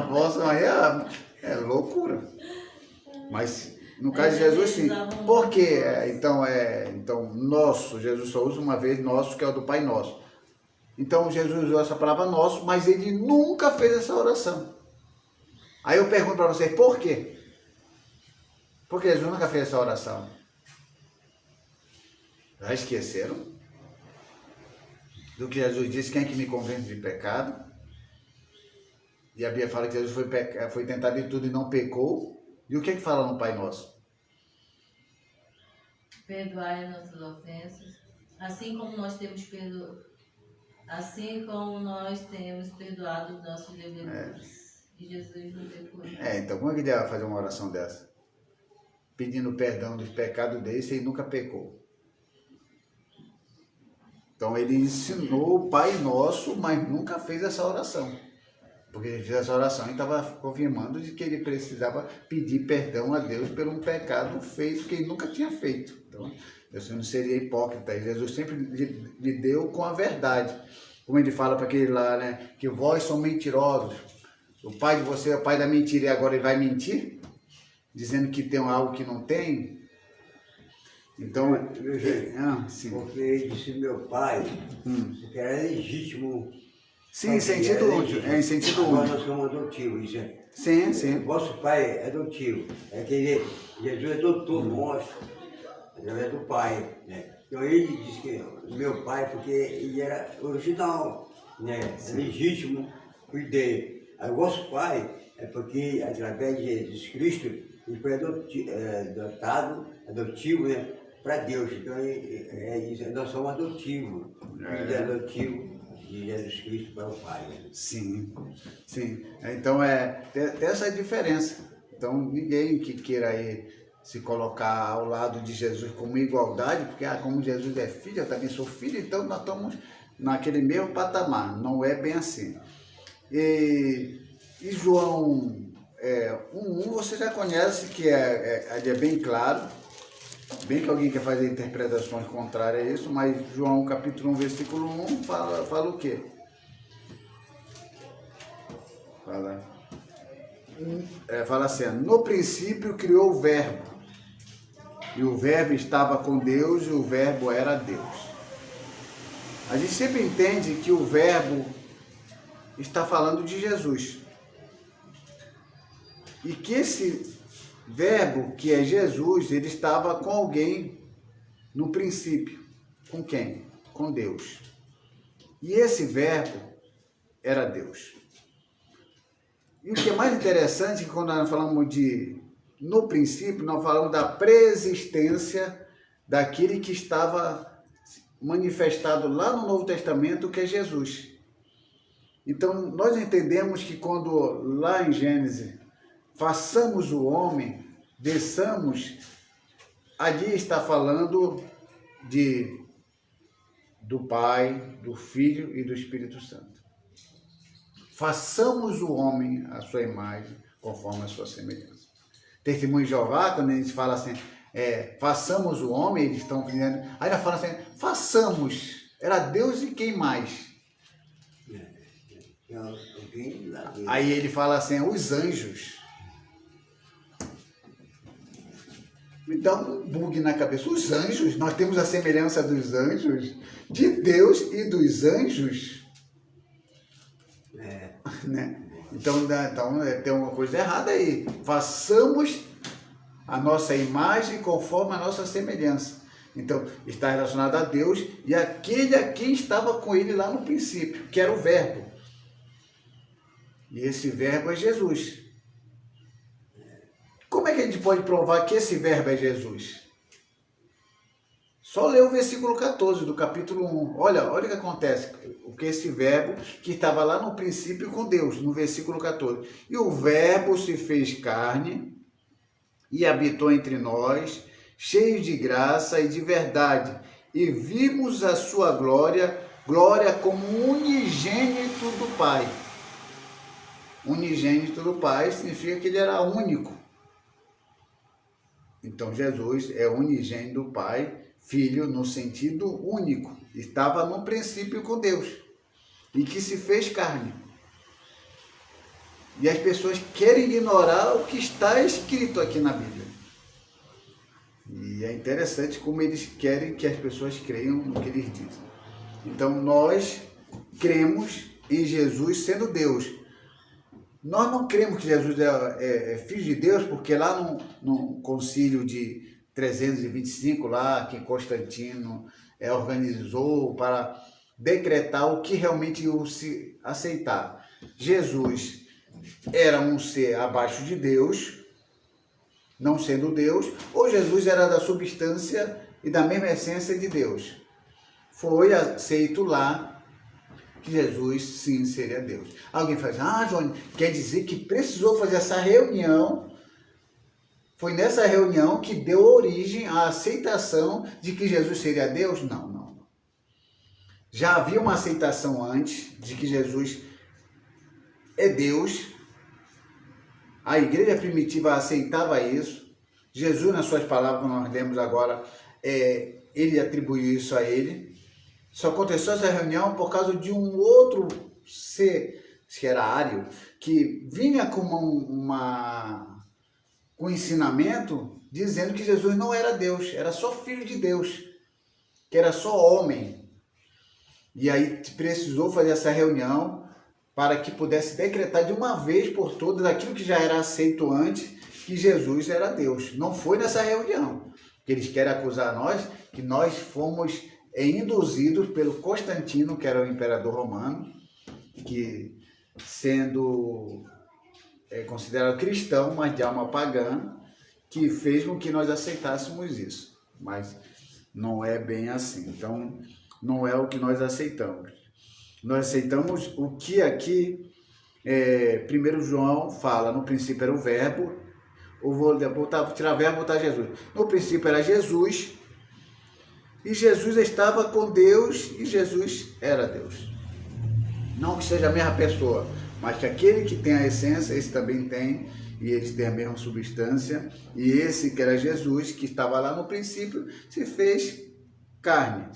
O vosso aí é loucura. Mas no caso de Jesus, sim. Por quê? Então, nosso, Jesus só usa uma vez nosso, que é o do Pai Nosso. Então, Jesus usou essa palavra nosso, mas ele nunca fez essa oração. Aí eu pergunto para vocês, por quê? Porque Jesus nunca fez essa oração. Já esqueceram? Do que Jesus disse, quem é que me convence de pecado? E a Bíblia fala que Jesus foi tentado em tudo e não pecou. E o que fala no Pai Nosso? Perdoai as nossas ofensas, assim como nós temos perdoado os nossos devedores. E Jesus não pecou. Então como é que ele ia fazer uma oração dessa? Pedindo perdão dos pecados desse e nunca pecou. Então ele ensinou o Pai Nosso, mas nunca fez essa oração. Porque ele fez essa oração e estava confirmando de que ele precisava pedir perdão a Deus por um pecado feito que ele nunca tinha feito. Então, Deus não seria hipócrita. E Jesus sempre lhe deu com a verdade. Como ele fala para aquele lá, né? Que vós são mentirosos. O pai de você é o pai da mentira e agora ele vai mentir? Dizendo que tem algo que não tem? Então, sim. Porque ele disse meu pai, que era legítimo. Sim, em sentido útil. Em sentido útil. Nós somos adotivos, isso é. Sim. Vosso pai é adotivo. Jesus é doutor nosso, através do pai, né? Então ele disse que meu pai, porque ele era original, né? Legítimo, cuidei. Aí o vosso pai é porque, através de Jesus Cristo, ele foi adotivo, né? Para Deus. Então nós somos adotivos. Ele é adotivo de Jesus Cristo para o Pai. Né? Sim. Então tem essa diferença. Então ninguém que queira aí se colocar ao lado de Jesus como igualdade, porque como Jesus é filho, eu também sou filho, então nós estamos naquele mesmo patamar. Não é bem assim. E João 1:1 você já conhece, que é bem claro. Bem que alguém quer fazer interpretações contrárias a isso, mas João capítulo 1, versículo 1 fala o quê? Fala assim, no princípio criou o verbo, e o verbo estava com Deus, e o verbo era Deus. A gente sempre entende que o verbo está falando de Jesus. E que esse verbo, que é Jesus, ele estava com alguém no princípio. Com quem? Com Deus. E esse verbo era Deus. E o que é mais interessante é que quando nós falamos no princípio, nós falamos da preexistência daquele que estava manifestado lá no Novo Testamento, que é Jesus. Então, nós entendemos que quando lá em Gênesis, façamos o homem, desçamos, ali está falando do Pai, do Filho e do Espírito Santo. Façamos o homem à sua imagem, conforme a sua semelhança. Testemunho de Jeová, quando eles falam assim, façamos o homem, eles estão dizendo, aí ela fala assim, façamos, era Deus e quem mais? Aí ele fala assim, os anjos. Então, um bug na cabeça. Os anjos, nós temos a semelhança dos anjos, de Deus e dos anjos. Né? Então, tem uma coisa errada aí. Façamos a nossa imagem conforme a nossa semelhança. Então, está relacionado a Deus e aquele a quem estava com ele lá no princípio, que era o verbo. E esse verbo é Jesus. Como é que a gente pode provar que esse verbo é Jesus? Só ler o versículo 14 do capítulo 1. Olha o que acontece. O que esse verbo que estava lá no princípio com Deus, no versículo 14. E o verbo se fez carne e habitou entre nós, cheio de graça e de verdade. E vimos a sua glória, glória como unigênito do Pai. Unigênito do Pai significa que ele era único. Então Jesus é unigênito do Pai, Filho no sentido único. Estava no princípio com Deus e que se fez carne. E as pessoas querem ignorar o que está escrito aqui na Bíblia. E é interessante como eles querem que as pessoas creiam no que eles dizem. Então nós cremos em Jesus sendo Deus. Nós não cremos que Jesus é filho de Deus, porque lá no concílio de 325, lá que Constantino organizou para decretar o que realmente iam se aceitar. Jesus era um ser abaixo de Deus, não sendo Deus, ou Jesus era da substância e da mesma essência de Deus. Foi aceito lá que Jesus, sim, seria Deus. Alguém fala, Johnny, quer dizer que precisou fazer essa reunião, foi nessa reunião que deu origem à aceitação de que Jesus seria Deus? Não. Já havia uma aceitação antes de que Jesus é Deus. A igreja primitiva aceitava isso. Jesus, nas suas palavras, como nós lemos agora, ele atribuiu isso a ele. Só aconteceu essa reunião por causa de um outro ser, que era Ário, que vinha com um ensinamento dizendo que Jesus não era Deus, era só filho de Deus, que era só homem. E aí precisou fazer essa reunião para que pudesse decretar de uma vez por todas aquilo que já era aceito antes, que Jesus era Deus. Não foi nessa reunião, que eles querem acusar nós, que nós fomos induzidos pelo Constantino, que era o imperador romano, que sendo considerado cristão, mas de alma pagã, que fez com que nós aceitássemos isso. Mas não é bem assim. Então, não é o que nós aceitamos. Nós aceitamos o que aqui 1 João fala. No princípio era o verbo. Eu vou tirar verbo e botar Jesus. No princípio era Jesus. E Jesus estava com Deus e Jesus era Deus. Não que seja a mesma pessoa, mas que aquele que tem a essência, esse também tem, e eles têm a mesma substância. E esse que era Jesus, que estava lá no princípio, se fez carne.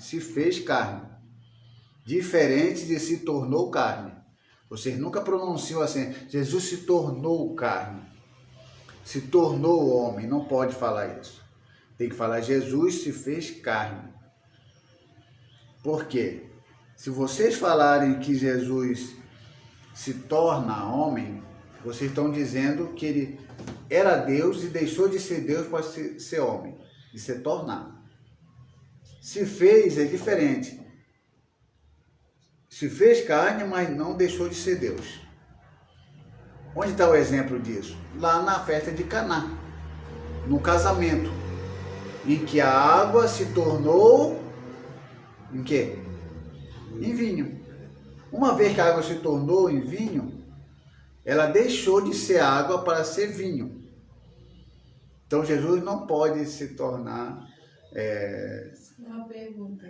Diferente de se tornou carne. Vocês nunca pronunciam assim, Jesus se tornou carne. Se tornou homem, não pode falar isso. Tem que falar, Jesus se fez carne. Por quê? Se vocês falarem que Jesus se torna homem, Vocês estão dizendo que ele era Deus e deixou de ser Deus para ser homem, e se tornar. Se fez é diferente. Se fez carne, mas não deixou de ser Deus. Onde está o exemplo disso? Lá na festa de Caná, no casamento, em que a água se tornou em quê? Em vinho. Uma vez que a água se tornou em vinho, ela deixou de ser água para ser vinho. Então Jesus não pode se tornar... Uma pergunta.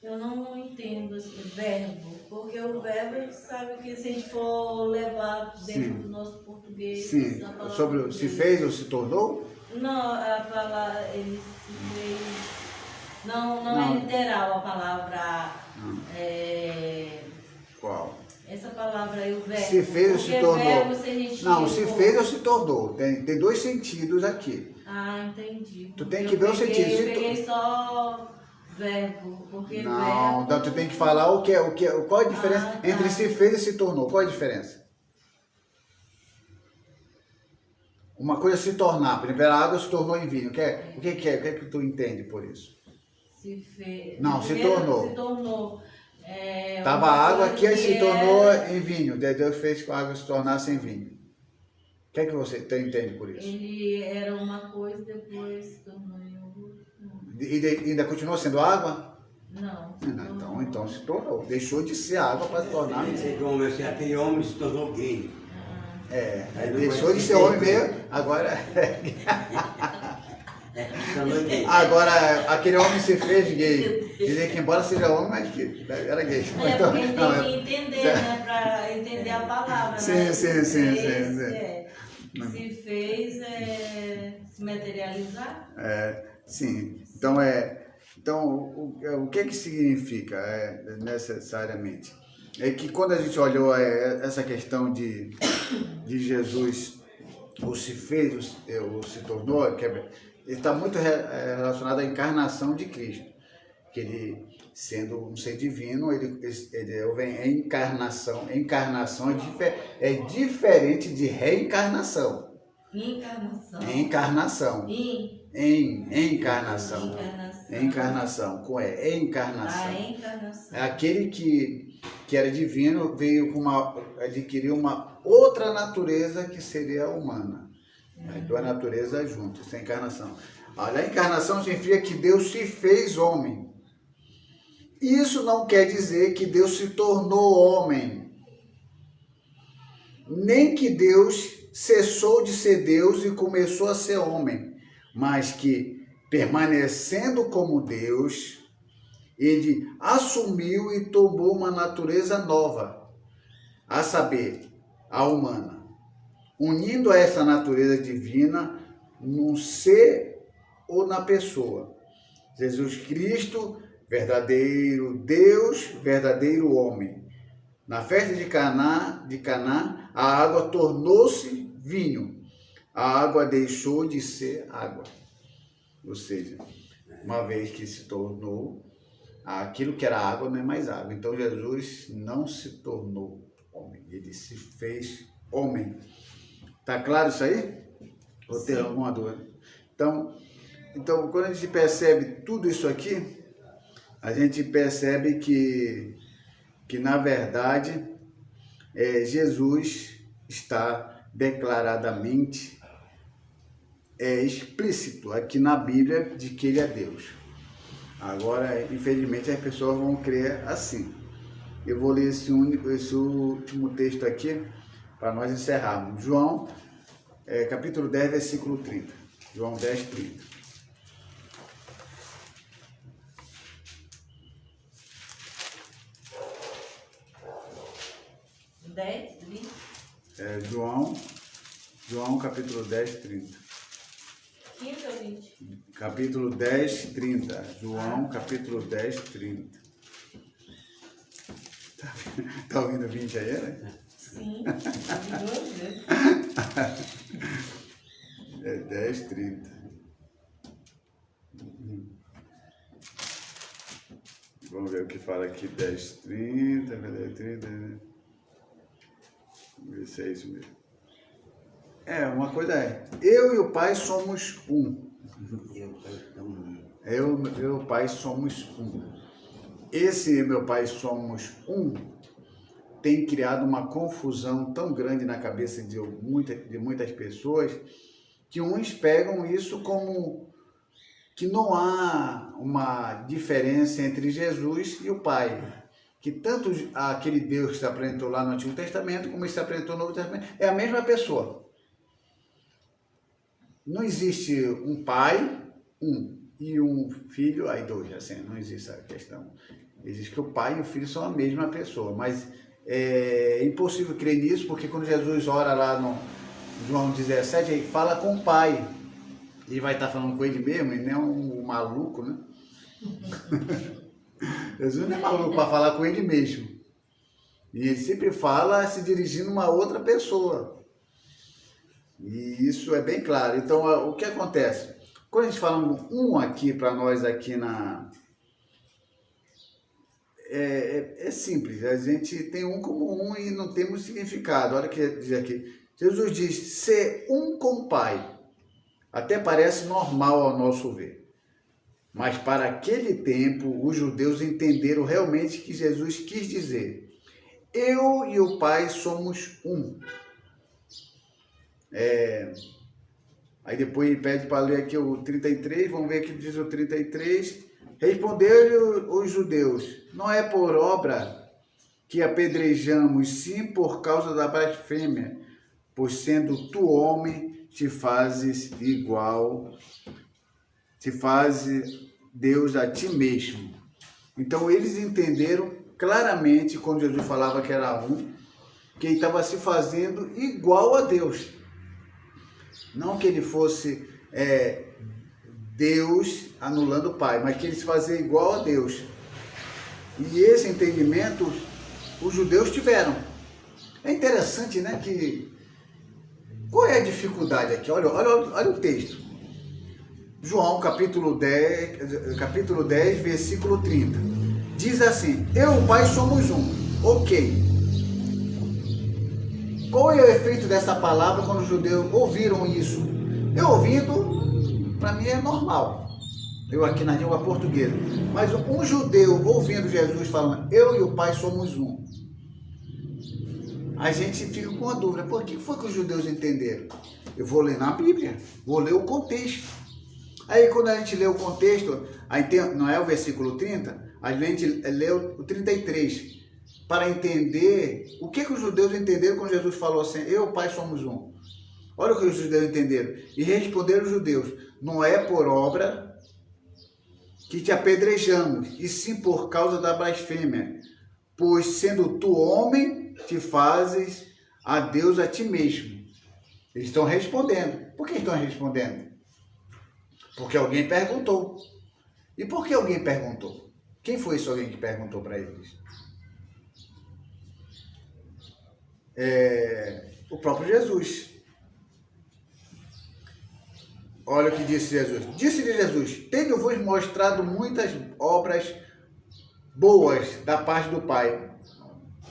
Eu não entendo esse verbo, porque o verbo a gente sabe que se a gente for levar dentro do nosso português... Sim, sobre se fez ou se tornou? Não, a palavra, ele se fez... Não é literal a palavra... Qual? Essa palavra aí, o verbo. Se fez ou se tornou? Verbo, se não, se fez ou se tornou. Tem dois sentidos aqui. Ah, entendi. Tu tem que ver o sentido. Eu peguei só verbo, porque não, verbo... Então tu tem que falar qual a diferença entre se fez e se tornou. Qual a diferença? Uma coisa é se tornar. Primeiro, a água se tornou em vinho. O que é? O que é que tu entende por isso? Se fez... Não, se tornou. Se tornou. Tava água aqui e se tornou em vinho. Deus fez que a água se tornasse em vinho. O que é que você entende por isso? Ele era uma coisa, depois se tornou em outra. E ainda continua sendo água? Não. Então se tornou. Deixou de ser água para se tornar em vinho. Aquele homem se tornou gay. Deixou de ser homem mesmo, agora... Agora, aquele homem se fez gay. Dizer que embora seja homem, mas era gay. Porque a gente tem que entender, né? Para entender a palavra. Sim. Se fez se materializar? Sim. Então, o que significa necessariamente? É que quando a gente olhou essa questão de Jesus, ou se fez, ou se tornou, ele está muito relacionado à encarnação de Cristo. Que ele, sendo um ser divino, ele vem em encarnação. Encarnação é diferente de reencarnação. Encarnação. Encarnação. É aquele que era divino, veio adquiriu uma outra natureza que seria a humana. Duas naturezas juntas, essa é a encarnação. Olha, a encarnação significa que Deus se fez homem. Isso não quer dizer que Deus se tornou homem. Nem que Deus cessou de ser Deus e começou a ser homem. Mas que, permanecendo como Deus, ele assumiu e tomou uma natureza nova, a saber, a humana, unindo a essa natureza divina num ser ou na pessoa. Jesus Cristo, verdadeiro Deus, verdadeiro homem. Na festa de Caná, a água tornou-se vinho. A água deixou de ser água. Ou seja, uma vez que se tornou, aquilo que era água não é mais água. Então Jesus não se tornou homem, ele se fez homem. Tá claro isso aí? Ou tem alguma dúvida? Então, quando a gente percebe tudo isso aqui, a gente percebe que na verdade, Jesus está declaradamente explícito aqui na Bíblia de que ele é Deus. Agora, infelizmente, as pessoas vão crer assim. Eu vou ler esse último texto aqui para nós encerrarmos. João, capítulo 10, versículo 30. João 10, 30. 10, 30. João capítulo 10, 30. 15 ou 20? Capítulo 10, 30. João capítulo 10, 30. Tá ouvindo 20 aí, né? Sim, é 10, 30. Vamos ver o que fala aqui. 10, 30, 10, 30. Isso é isso mesmo. Uma coisa eu e o Pai somos um. Eu e o Pai somos um. Esse meu Pai somos um tem criado uma confusão tão grande na cabeça de muitas pessoas que uns pegam isso como que não há uma diferença entre Jesus e o Pai. Que tanto aquele Deus que se apresentou lá no Antigo Testamento como se apresentou no Novo Testamento é a mesma pessoa. Não existe um pai, e um filho, aí dois, assim, não existe essa questão. Existe que o pai e o filho são a mesma pessoa, mas é impossível crer nisso, porque quando Jesus ora lá no João 17, ele fala com o pai. Ele vai estar falando com ele mesmo, ele não é um maluco, né? Jesus não é maluco para falar com ele mesmo. E ele sempre fala se dirigindo a uma outra pessoa. E isso é bem claro. Então, o que acontece? Quando a gente fala um aqui, para nós aqui é simples. A gente tem um como um e não temos significado. Olha o que diz aqui. Jesus diz, ser um com o Pai. Até parece normal ao nosso ver. Mas para aquele tempo, os judeus entenderam realmente que Jesus quis dizer. Eu e o Pai somos um. Aí depois ele pede para ler aqui o 33, vamos ver o que diz o 33. Responderam os judeus, não é por obra que apedrejamos, sim por causa da blasfêmia, pois sendo tu homem, te fazes igual, te fazes Deus a ti mesmo. Então eles entenderam claramente, quando Jesus falava que era um, que ele estava se fazendo igual a Deus. Não que ele fosse Deus anulando o Pai, mas que ele se fazia igual a Deus. E esse entendimento os judeus tiveram. É interessante, né? Qual é a dificuldade aqui? Olha o texto. João, capítulo 10, versículo 30. Diz assim, eu e o Pai somos um. Ok. Qual é o efeito dessa palavra quando os judeus ouviram isso? Eu ouvindo, para mim é normal. Eu aqui na língua portuguesa. Mas um judeu ouvindo Jesus falando, eu e o Pai somos um. A gente fica com uma dúvida. Por que foi que os judeus entenderam? Eu vou ler na Bíblia. Vou ler o contexto. Aí quando a gente lê o contexto, não é o versículo 30, a gente lê o 33. Para entender o que os judeus entenderam quando Jesus falou assim, eu e o Pai somos um. Olha o que os judeus entenderam. E responderam os judeus, não é por obra que te apedrejamos, e sim por causa da blasfêmia. Pois sendo tu homem, te fazes a Deus a ti mesmo. Eles estão respondendo. Por que estão respondendo? Porque alguém perguntou. E por que alguém perguntou? Quem foi esse alguém que perguntou para eles? O próprio Jesus. Olha o que disse Jesus. Disse-lhe Jesus, tenho-vos mostrado muitas obras boas da parte do Pai.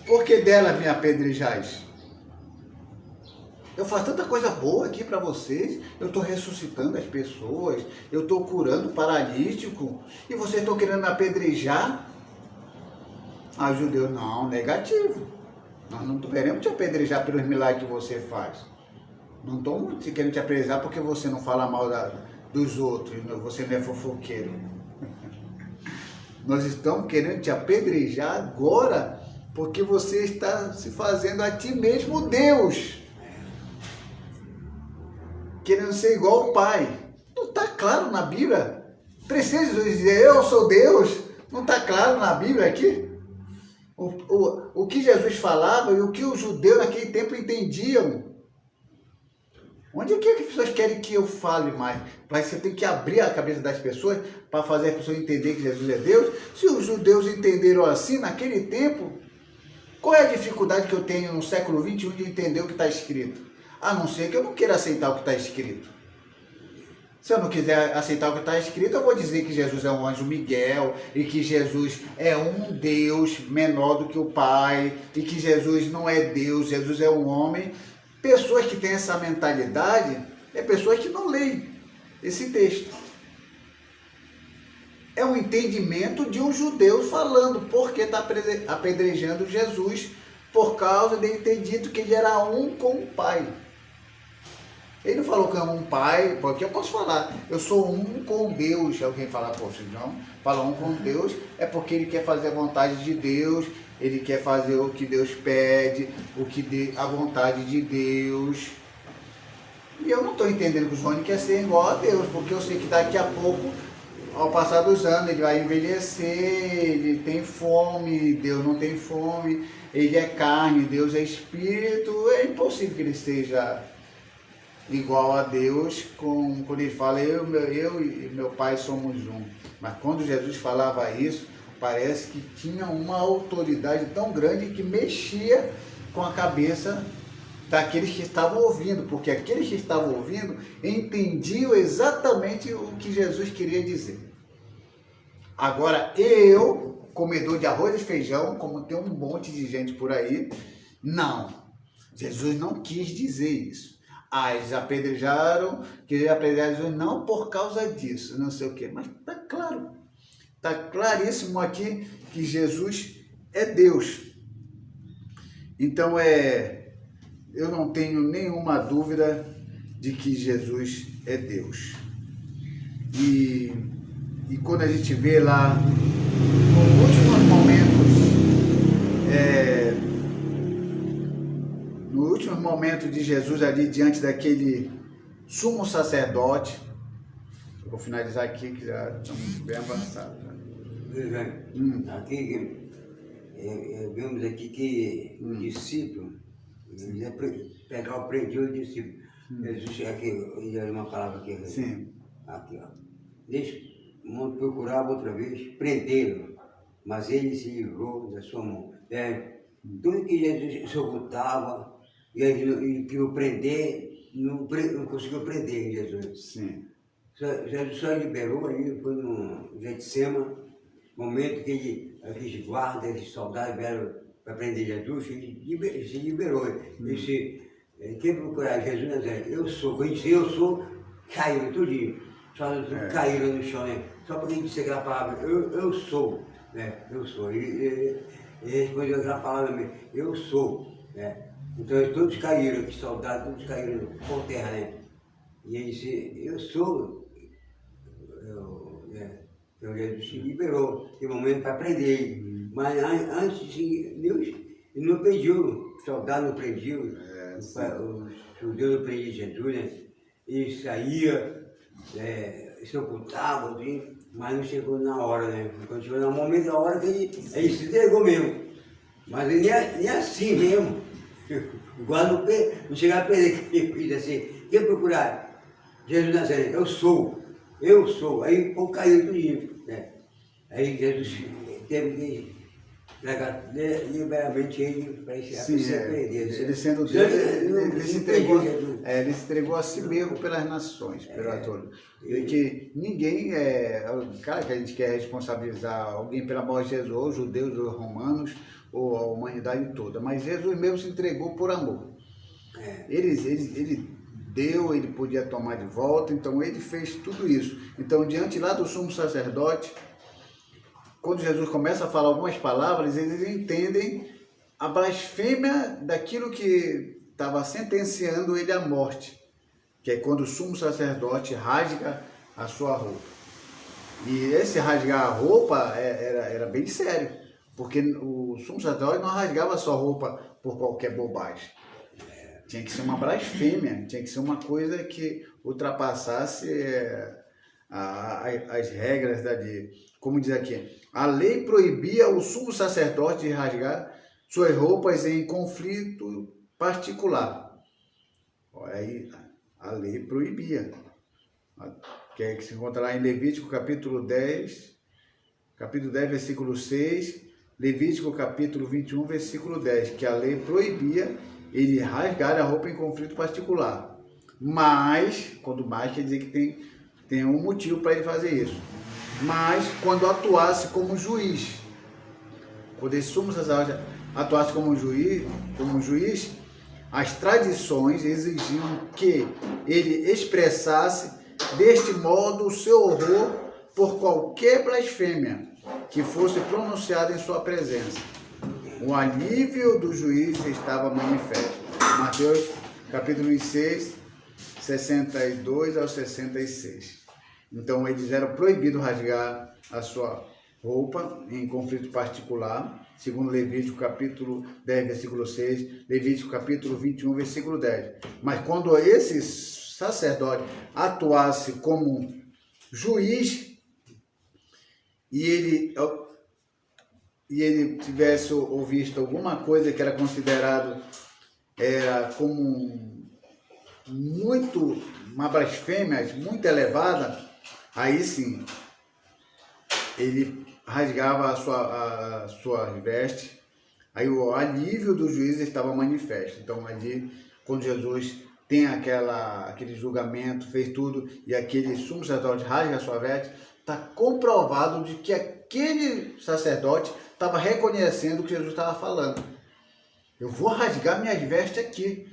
Por que delas me apedrejais? Eu faço tanta coisa boa aqui para vocês. Eu estou ressuscitando as pessoas. Eu estou curando o paralítico. E vocês estão querendo me apedrejar? Ah, judeu, não, negativo. Nós não queremos te apedrejar pelos milagres que você faz. Não estamos querendo te apedrejar porque você não fala mal dos outros, você não é fofoqueiro. Nós estamos querendo te apedrejar agora porque você está se fazendo a ti mesmo Deus. Querendo ser igual ao Pai. Não está claro na Bíblia? Precisa dizer, eu sou Deus? Não está claro na Bíblia aqui? O que Jesus falava e o que os judeus naquele tempo entendiam. Onde é que as pessoas querem que eu fale mais? Você tem que abrir a cabeça das pessoas para fazer as pessoas entenderem que Jesus é Deus. Se os judeus entenderam assim naquele tempo, qual é a dificuldade que eu tenho no século 21 de entender o que está escrito? A não ser que eu não queira aceitar o que está escrito. Se eu não quiser aceitar o que está escrito, eu vou dizer que Jesus é um anjo Miguel e que Jesus é um Deus menor do que o Pai e que Jesus não é Deus, Jesus é um homem. Pessoas que têm essa mentalidade é pessoas que não leem esse texto. É um entendimento de um judeu falando porque está apedrejando Jesus por causa de ele ter dito que ele era um com o Pai. Ele não falou que é um pai, porque eu posso falar, eu sou um com Deus. Alguém fala, poxa, não, fala um com Deus, é porque ele quer fazer a vontade de Deus, ele quer fazer o que Deus pede, a vontade de Deus. E eu não estou entendendo que o Johnny quer ser igual a Deus, porque eu sei que daqui a pouco, ao passar dos anos, ele vai envelhecer, ele tem fome, Deus não tem fome, ele é carne, Deus é espírito, é impossível que ele esteja igual a Deus, quando ele fala, eu e meu Pai somos um. Mas quando Jesus falava isso, parece que tinha uma autoridade tão grande que mexia com a cabeça daqueles que estavam ouvindo, porque aqueles que estavam ouvindo entendiam exatamente o que Jesus queria dizer. Agora, eu, comedor de arroz e feijão, como tem um monte de gente por aí, não, Jesus não quis dizer isso. Eles apedrejaram, queriam apedrejar Jesus não por causa disso, não sei o quê. Mas está claro, está claríssimo aqui que Jesus é Deus. Então, eu não tenho nenhuma dúvida de que Jesus é Deus. E quando a gente vê lá, nos últimos momentos de Jesus ali diante daquele sumo sacerdote, eu vou finalizar aqui que já estamos bem avançados. Aqui vemos aqui que o discípulo ia pegar o prendeu o discípulo. Jesus aqui, ele era uma palavra aqui. Sim. Aqui, ó. Procurava outra vez prendê-lo, mas ele se livrou da sua mão. Tudo que Jesus se ocultava e que o prender, não conseguiu prender Jesus. Sim. Jesus só liberou aí, foi no Getsema, momento que aqueles guardas, aqueles soldados vieram para prender Jesus, ele se liberou. Ele disse, quem procurar Jesus Nazaré, eu sou, quando disse eu sou, caíram tudinho. Só caíram no chão, né? Só porque disse aquela palavra, eu sou, né? Eu sou. Ele respondeu aquela palavra mesmo, eu sou, né? Então todos caíram, que soldados, todos caíram por terra, né? E ele disse, eu sou, então Jesus se liberou, tem momento para prender ele. Mas antes, Deus não pediu, os soldados não prendiam, os judeus não prendiam Jesus, né? Ele saía, se ocultava, mas não chegou na hora, né? Quando chegou no momento, na hora que ele se entregou mesmo. Mas ele nem assim mesmo. Igual não chegava a perder, ele diz assim, quem procurar? Jesus Nazaré, eu sou. Aí o povo caiu tudinho, né? Aí Jesus teve que entregar liberalmente ele para se perder. Ele sendo Deus, ele se entregou a si mesmo pelas nações, pela toda. E que ninguém, claro que a gente quer responsabilizar alguém pela morte de Jesus, ou os judeus, ou os romanos, ou a humanidade toda, mas Jesus mesmo se entregou por amor. Ele deu, ele podia tomar de volta, então ele fez tudo isso. Então, diante lá do sumo sacerdote, quando Jesus começa a falar algumas palavras, eles entendem a blasfêmia daquilo que estava sentenciando ele à morte, que é quando o sumo sacerdote rasga a sua roupa. E esse rasgar a roupa era bem sério, porque o sumo sacerdote não rasgava a sua roupa por qualquer bobagem. Tinha que ser uma blasfêmia, tinha que ser uma coisa que ultrapassasse as regras da lei. Como diz aqui, a lei proibia o sumo sacerdote de rasgar suas roupas em conflito particular. Aí a lei proibia. Que é que se encontra lá em Levítico capítulo 10, versículo 6, Levítico capítulo 21, versículo 10, que a lei proibia ele rasgar a roupa em conflito particular. Mas, quando mais quer dizer que tem tem um motivo para ele fazer isso. Mas quando atuasse como juiz, quando esse sumo sacerdote atuasse como juiz, as tradições exigiam que ele expressasse deste modo o seu horror por qualquer blasfêmia que fosse pronunciada em sua presença. O alívio do juiz estava manifesto. Mateus capítulo 26, 62 ao 66. Então eles eram proibidos rasgar a sua roupa em conflito particular, segundo Levítico capítulo 10, versículo 6, Levítico capítulo 21, versículo 10. Mas quando esse sacerdote atuasse como juiz e ele tivesse ouvido alguma coisa que era considerado como uma blasfêmia muito elevada, aí sim ele rasgava a sua veste, aí o alívio do juiz estava manifesto. Então ali, quando Jesus tem aquele julgamento, fez tudo, e aquele sumo sacerdote rasga a sua veste, está comprovado de que aquele sacerdote estava reconhecendo o que Jesus estava falando. Eu vou rasgar minhas vestes aqui,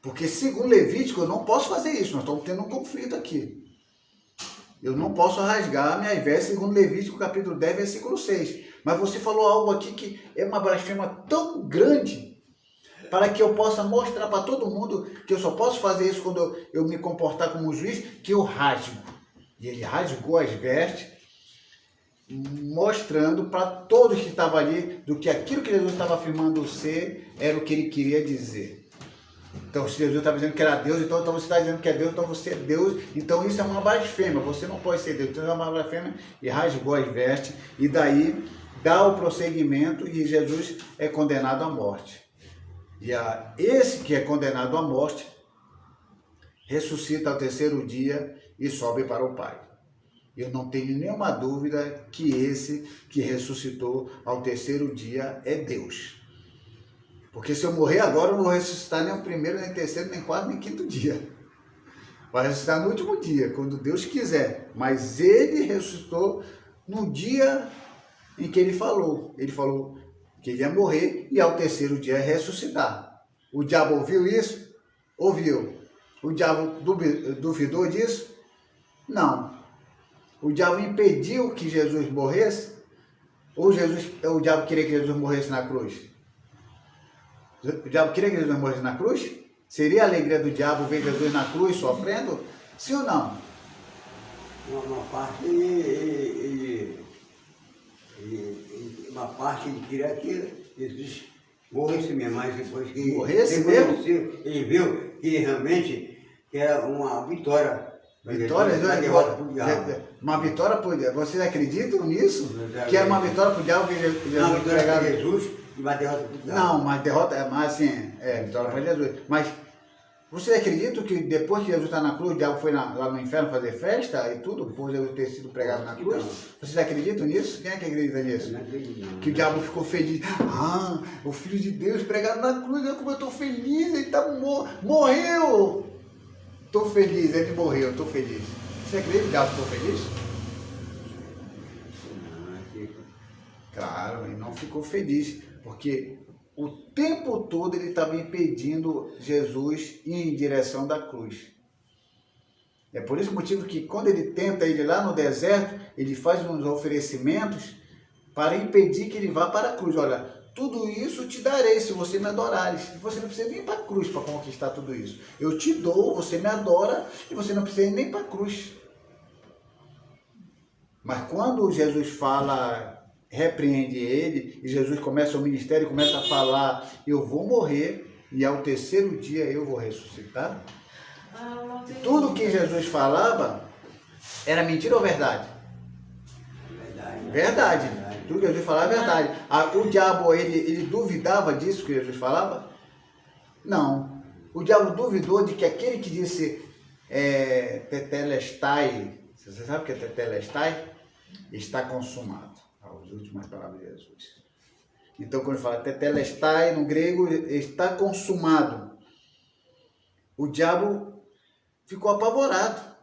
porque segundo Levítico eu não posso fazer isso, nós estamos tendo um conflito aqui. Eu não posso rasgar minhas vestes segundo Levítico capítulo 10, versículo 6. Mas você falou algo aqui que é uma blasfêmia tão grande, para que eu possa mostrar para todo mundo que eu só posso fazer isso quando eu me comportar como juiz, que eu rasgo. E ele rasgou as vestes, mostrando para todos que estavam ali do que aquilo que Jesus estava afirmando ser era o que ele queria dizer. Então, se Jesus estava dizendo que era Deus, então você está dizendo que é Deus, então você é Deus, então isso é uma blasfêmia, você não pode ser Deus, então é uma blasfêmia, e rasgou as vestes, e daí dá o prosseguimento, e Jesus é condenado à morte. E esse que é condenado à morte, ressuscita ao terceiro dia e sobe para o Pai. Eu não tenho nenhuma dúvida que esse que ressuscitou ao terceiro dia é Deus. Porque se eu morrer agora, eu não vou ressuscitar nem o primeiro, nem o terceiro, nem quarto, nem quinto dia. Vai ressuscitar no último dia, quando Deus quiser. Mas ele ressuscitou no dia em que ele falou. Ele falou que ele ia morrer e ao terceiro dia ressuscitar. O diabo ouviu isso? Ouviu. O diabo duvidou disso? Não. O diabo impediu que Jesus morresse? Ou o diabo queria que Jesus morresse na cruz? O diabo queria que Jesus morresse na cruz? Seria a alegria do diabo ver Jesus na cruz sofrendo? Sim ou não? Uma parte ele queria que Jesus morresse mesmo, mas depois que morresse mesmo? Ele viu que realmente era uma vitória. Vitória? Uma vitória por Deus. Vocês acreditam nisso? Que era uma vitória por diabo que Jesus pregava Jesus e uma derrota por diabo. Não, uma derrota, mas assim, vitória para Jesus. Mas vocês acreditam que depois que Jesus está na cruz, o diabo foi lá no inferno fazer festa e tudo, por Jesus ter sido pregado na cruz? Vocês acreditam nisso? Quem é que acredita nisso? Não acredito. Que o diabo ficou feliz. Ah, o Filho de Deus pregado na cruz, olha como eu estou feliz, ele morreu! Estou feliz, ele morreu, estou feliz. Você acredita que o diabo ficou feliz? Claro, ele não ficou feliz, porque o tempo todo ele estava impedindo Jesus ir em direção da cruz. É por esse motivo que quando ele tenta ir lá no deserto, ele faz uns oferecimentos para impedir que ele vá para a cruz. Olha, tudo isso te darei se você me adorares. Você não precisa nem ir para a cruz para conquistar tudo isso. Eu te dou, você me adora e você não precisa ir nem para a cruz. Mas quando Jesus fala, repreende ele, e Jesus começa o ministério, começa a falar, eu vou morrer e ao terceiro dia eu vou ressuscitar. Tudo que Jesus falava era mentira ou verdade? Verdade. Tudo que Jesus falava é verdade. O diabo, ele duvidava disso que Jesus falava? Não. O diabo duvidou de que aquele que disse tetelestai, você sabe o que é tetelestai? Está consumado. As últimas palavras de Jesus. Então, quando ele fala tetelestai, no grego, está consumado. O diabo ficou apavorado.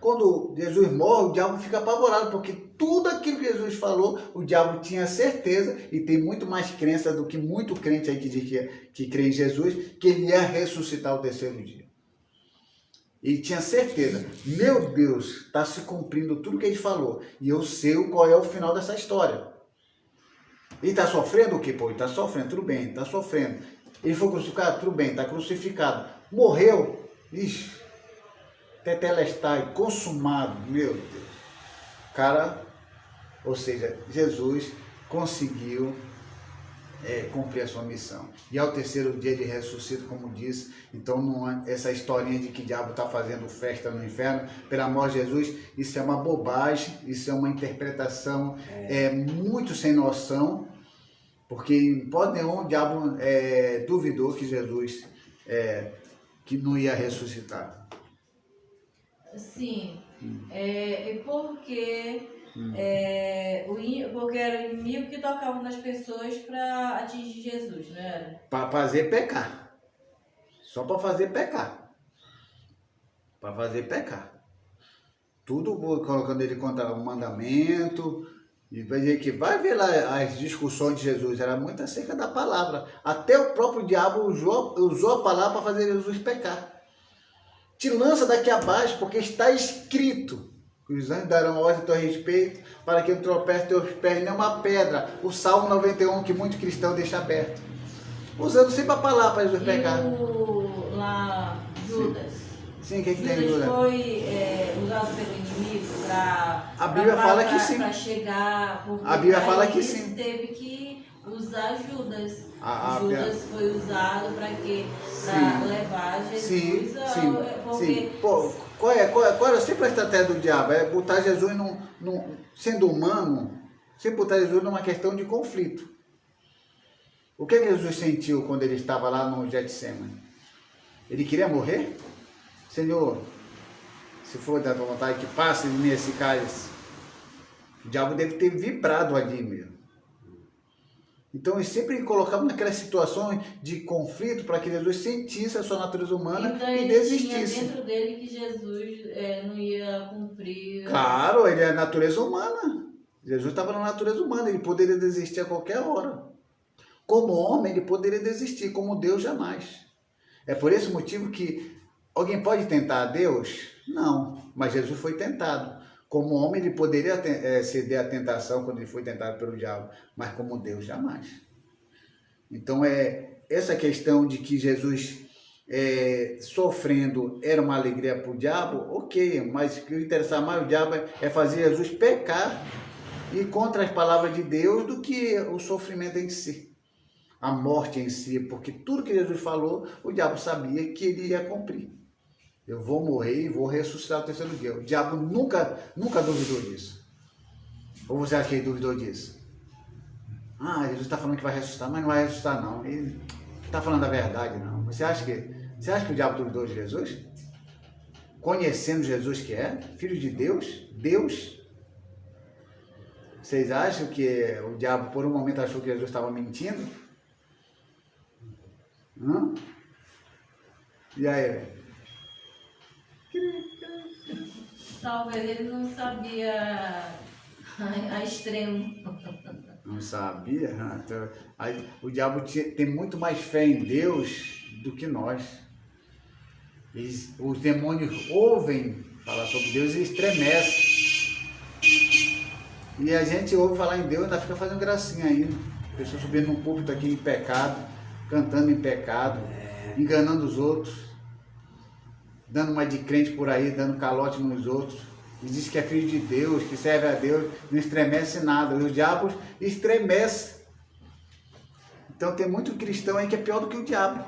quando Jesus morre, o diabo fica apavorado, porque tudo aquilo que Jesus falou, o diabo tinha certeza, e tem muito mais crença do que muito crente aí que diz que crê em Jesus, que ele ia ressuscitar o terceiro dia. Ele tinha certeza, meu Deus, está se cumprindo tudo que ele falou, e eu sei qual é o final dessa história. Ele está sofrendo o quê? Pô, ele está sofrendo, tudo bem, está sofrendo. Ele foi crucificado, tudo bem, está crucificado. Morreu, ixi, tetelestai, consumado, meu Deus. Cara, ou seja, Jesus conseguiu cumprir a sua missão. E ao terceiro dia ele ressuscita, como disse. Então, não é essa historinha de que o diabo está fazendo festa no inferno, pelo amor de Jesus, isso é uma bobagem, isso é uma interpretação muito sem noção, porque em modo nenhum o diabo duvidou que Jesus que não ia ressuscitar. Sim, porque era o inimigo que tocava nas pessoas para atingir Jesus, não era? Para fazer pecar. Só para fazer pecar. Para fazer pecar. Tudo colocando ele contra o mandamento. E vai ver lá as discussões de Jesus, era muito acerca da palavra. Até o próprio diabo usou a palavra para fazer Jesus pecar. Te lança daqui abaixo, porque está escrito. Os anjos darão ordem a teu respeito, para que não tropece teus pés nem uma pedra. O Salmo 91, que muito cristão deixa aberto. Usando sempre a palavra para Jesus pecar. E lá, Judas. Sim, o que tem Judas? Foi usado pelo inimigo para... A Bíblia fala que sim. Para chegar... A Bíblia fala que sim. Teve que usar Judas. Judas foi usado para quê? Para levar Jesus sim. Pô, qual é sempre a estratégia do diabo? É botar Jesus sendo humano, sempre botar Jesus numa questão de conflito. O que Jesus sentiu quando ele estava lá no Getsemane? Ele queria morrer? Senhor, se for da tua vontade que passe de mim esse cálice. O diabo deve ter vibrado ali mesmo. Então, ele sempre colocava naquelas situações de conflito para que Jesus sentisse a sua natureza humana então, e desistisse. Tinha dentro dele que Jesus não ia cumprir... Claro, ele é a natureza humana. Jesus estava na natureza humana, ele poderia desistir a qualquer hora. Como homem, ele poderia desistir, como Deus jamais. É por esse motivo que alguém pode tentar a Deus? Não, mas Jesus foi tentado. Como homem, ele poderia ceder à tentação quando ele foi tentado pelo diabo, mas como Deus, jamais. Então, essa questão de que Jesus sofrendo era uma alegria para o diabo, ok, mas o que interessava mais o diabo é fazer Jesus pecar e contra as palavras de Deus do que o sofrimento em si, a morte em si, porque tudo que Jesus falou, o diabo sabia que ele ia cumprir. Eu vou morrer e vou ressuscitar no terceiro dia. O diabo nunca duvidou disso. Ou você acha que ele duvidou disso? Jesus está falando que vai ressuscitar, mas não vai ressuscitar não. Ele não está falando a verdade não. Você acha que o diabo duvidou de Jesus? Conhecendo Jesus que é, filho de Deus, Deus. Vocês acham que o diabo por um momento achou que Jesus estava mentindo? E aí? Talvez ele não sabia a extremo. Não sabia? Então, o diabo tem muito mais fé em Deus do que nós. Os demônios ouvem falar sobre Deus e estremecem. E a gente ouve falar em Deus e ainda fica fazendo gracinha ainda. Pessoas subindo num púlpito aqui em pecado, cantando em pecado, enganando os outros, dando uma de crente por aí, dando calote nos outros, e diz que é filho de Deus, que serve a Deus, não estremece nada, e o diabo estremece. Então tem muito cristão aí que é pior do que o diabo.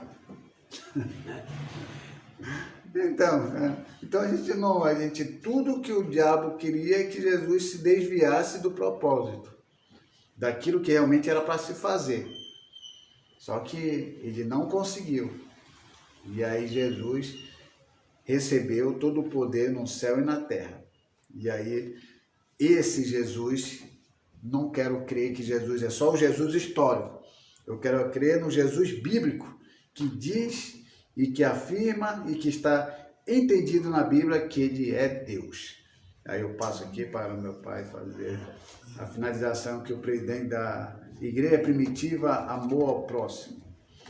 Então a gente tudo que o diabo queria é que Jesus se desviasse do propósito, daquilo que realmente era para se fazer. Só que ele não conseguiu. E aí Jesus recebeu todo o poder no céu e na terra. E aí, esse Jesus, não quero crer que Jesus é só o Jesus histórico. Eu quero crer no Jesus bíblico, que diz e que afirma e que está entendido na Bíblia que ele é Deus. Aí eu passo aqui para o meu pai fazer a finalização, que o presidente da Igreja Primitiva Amor ao Próximo.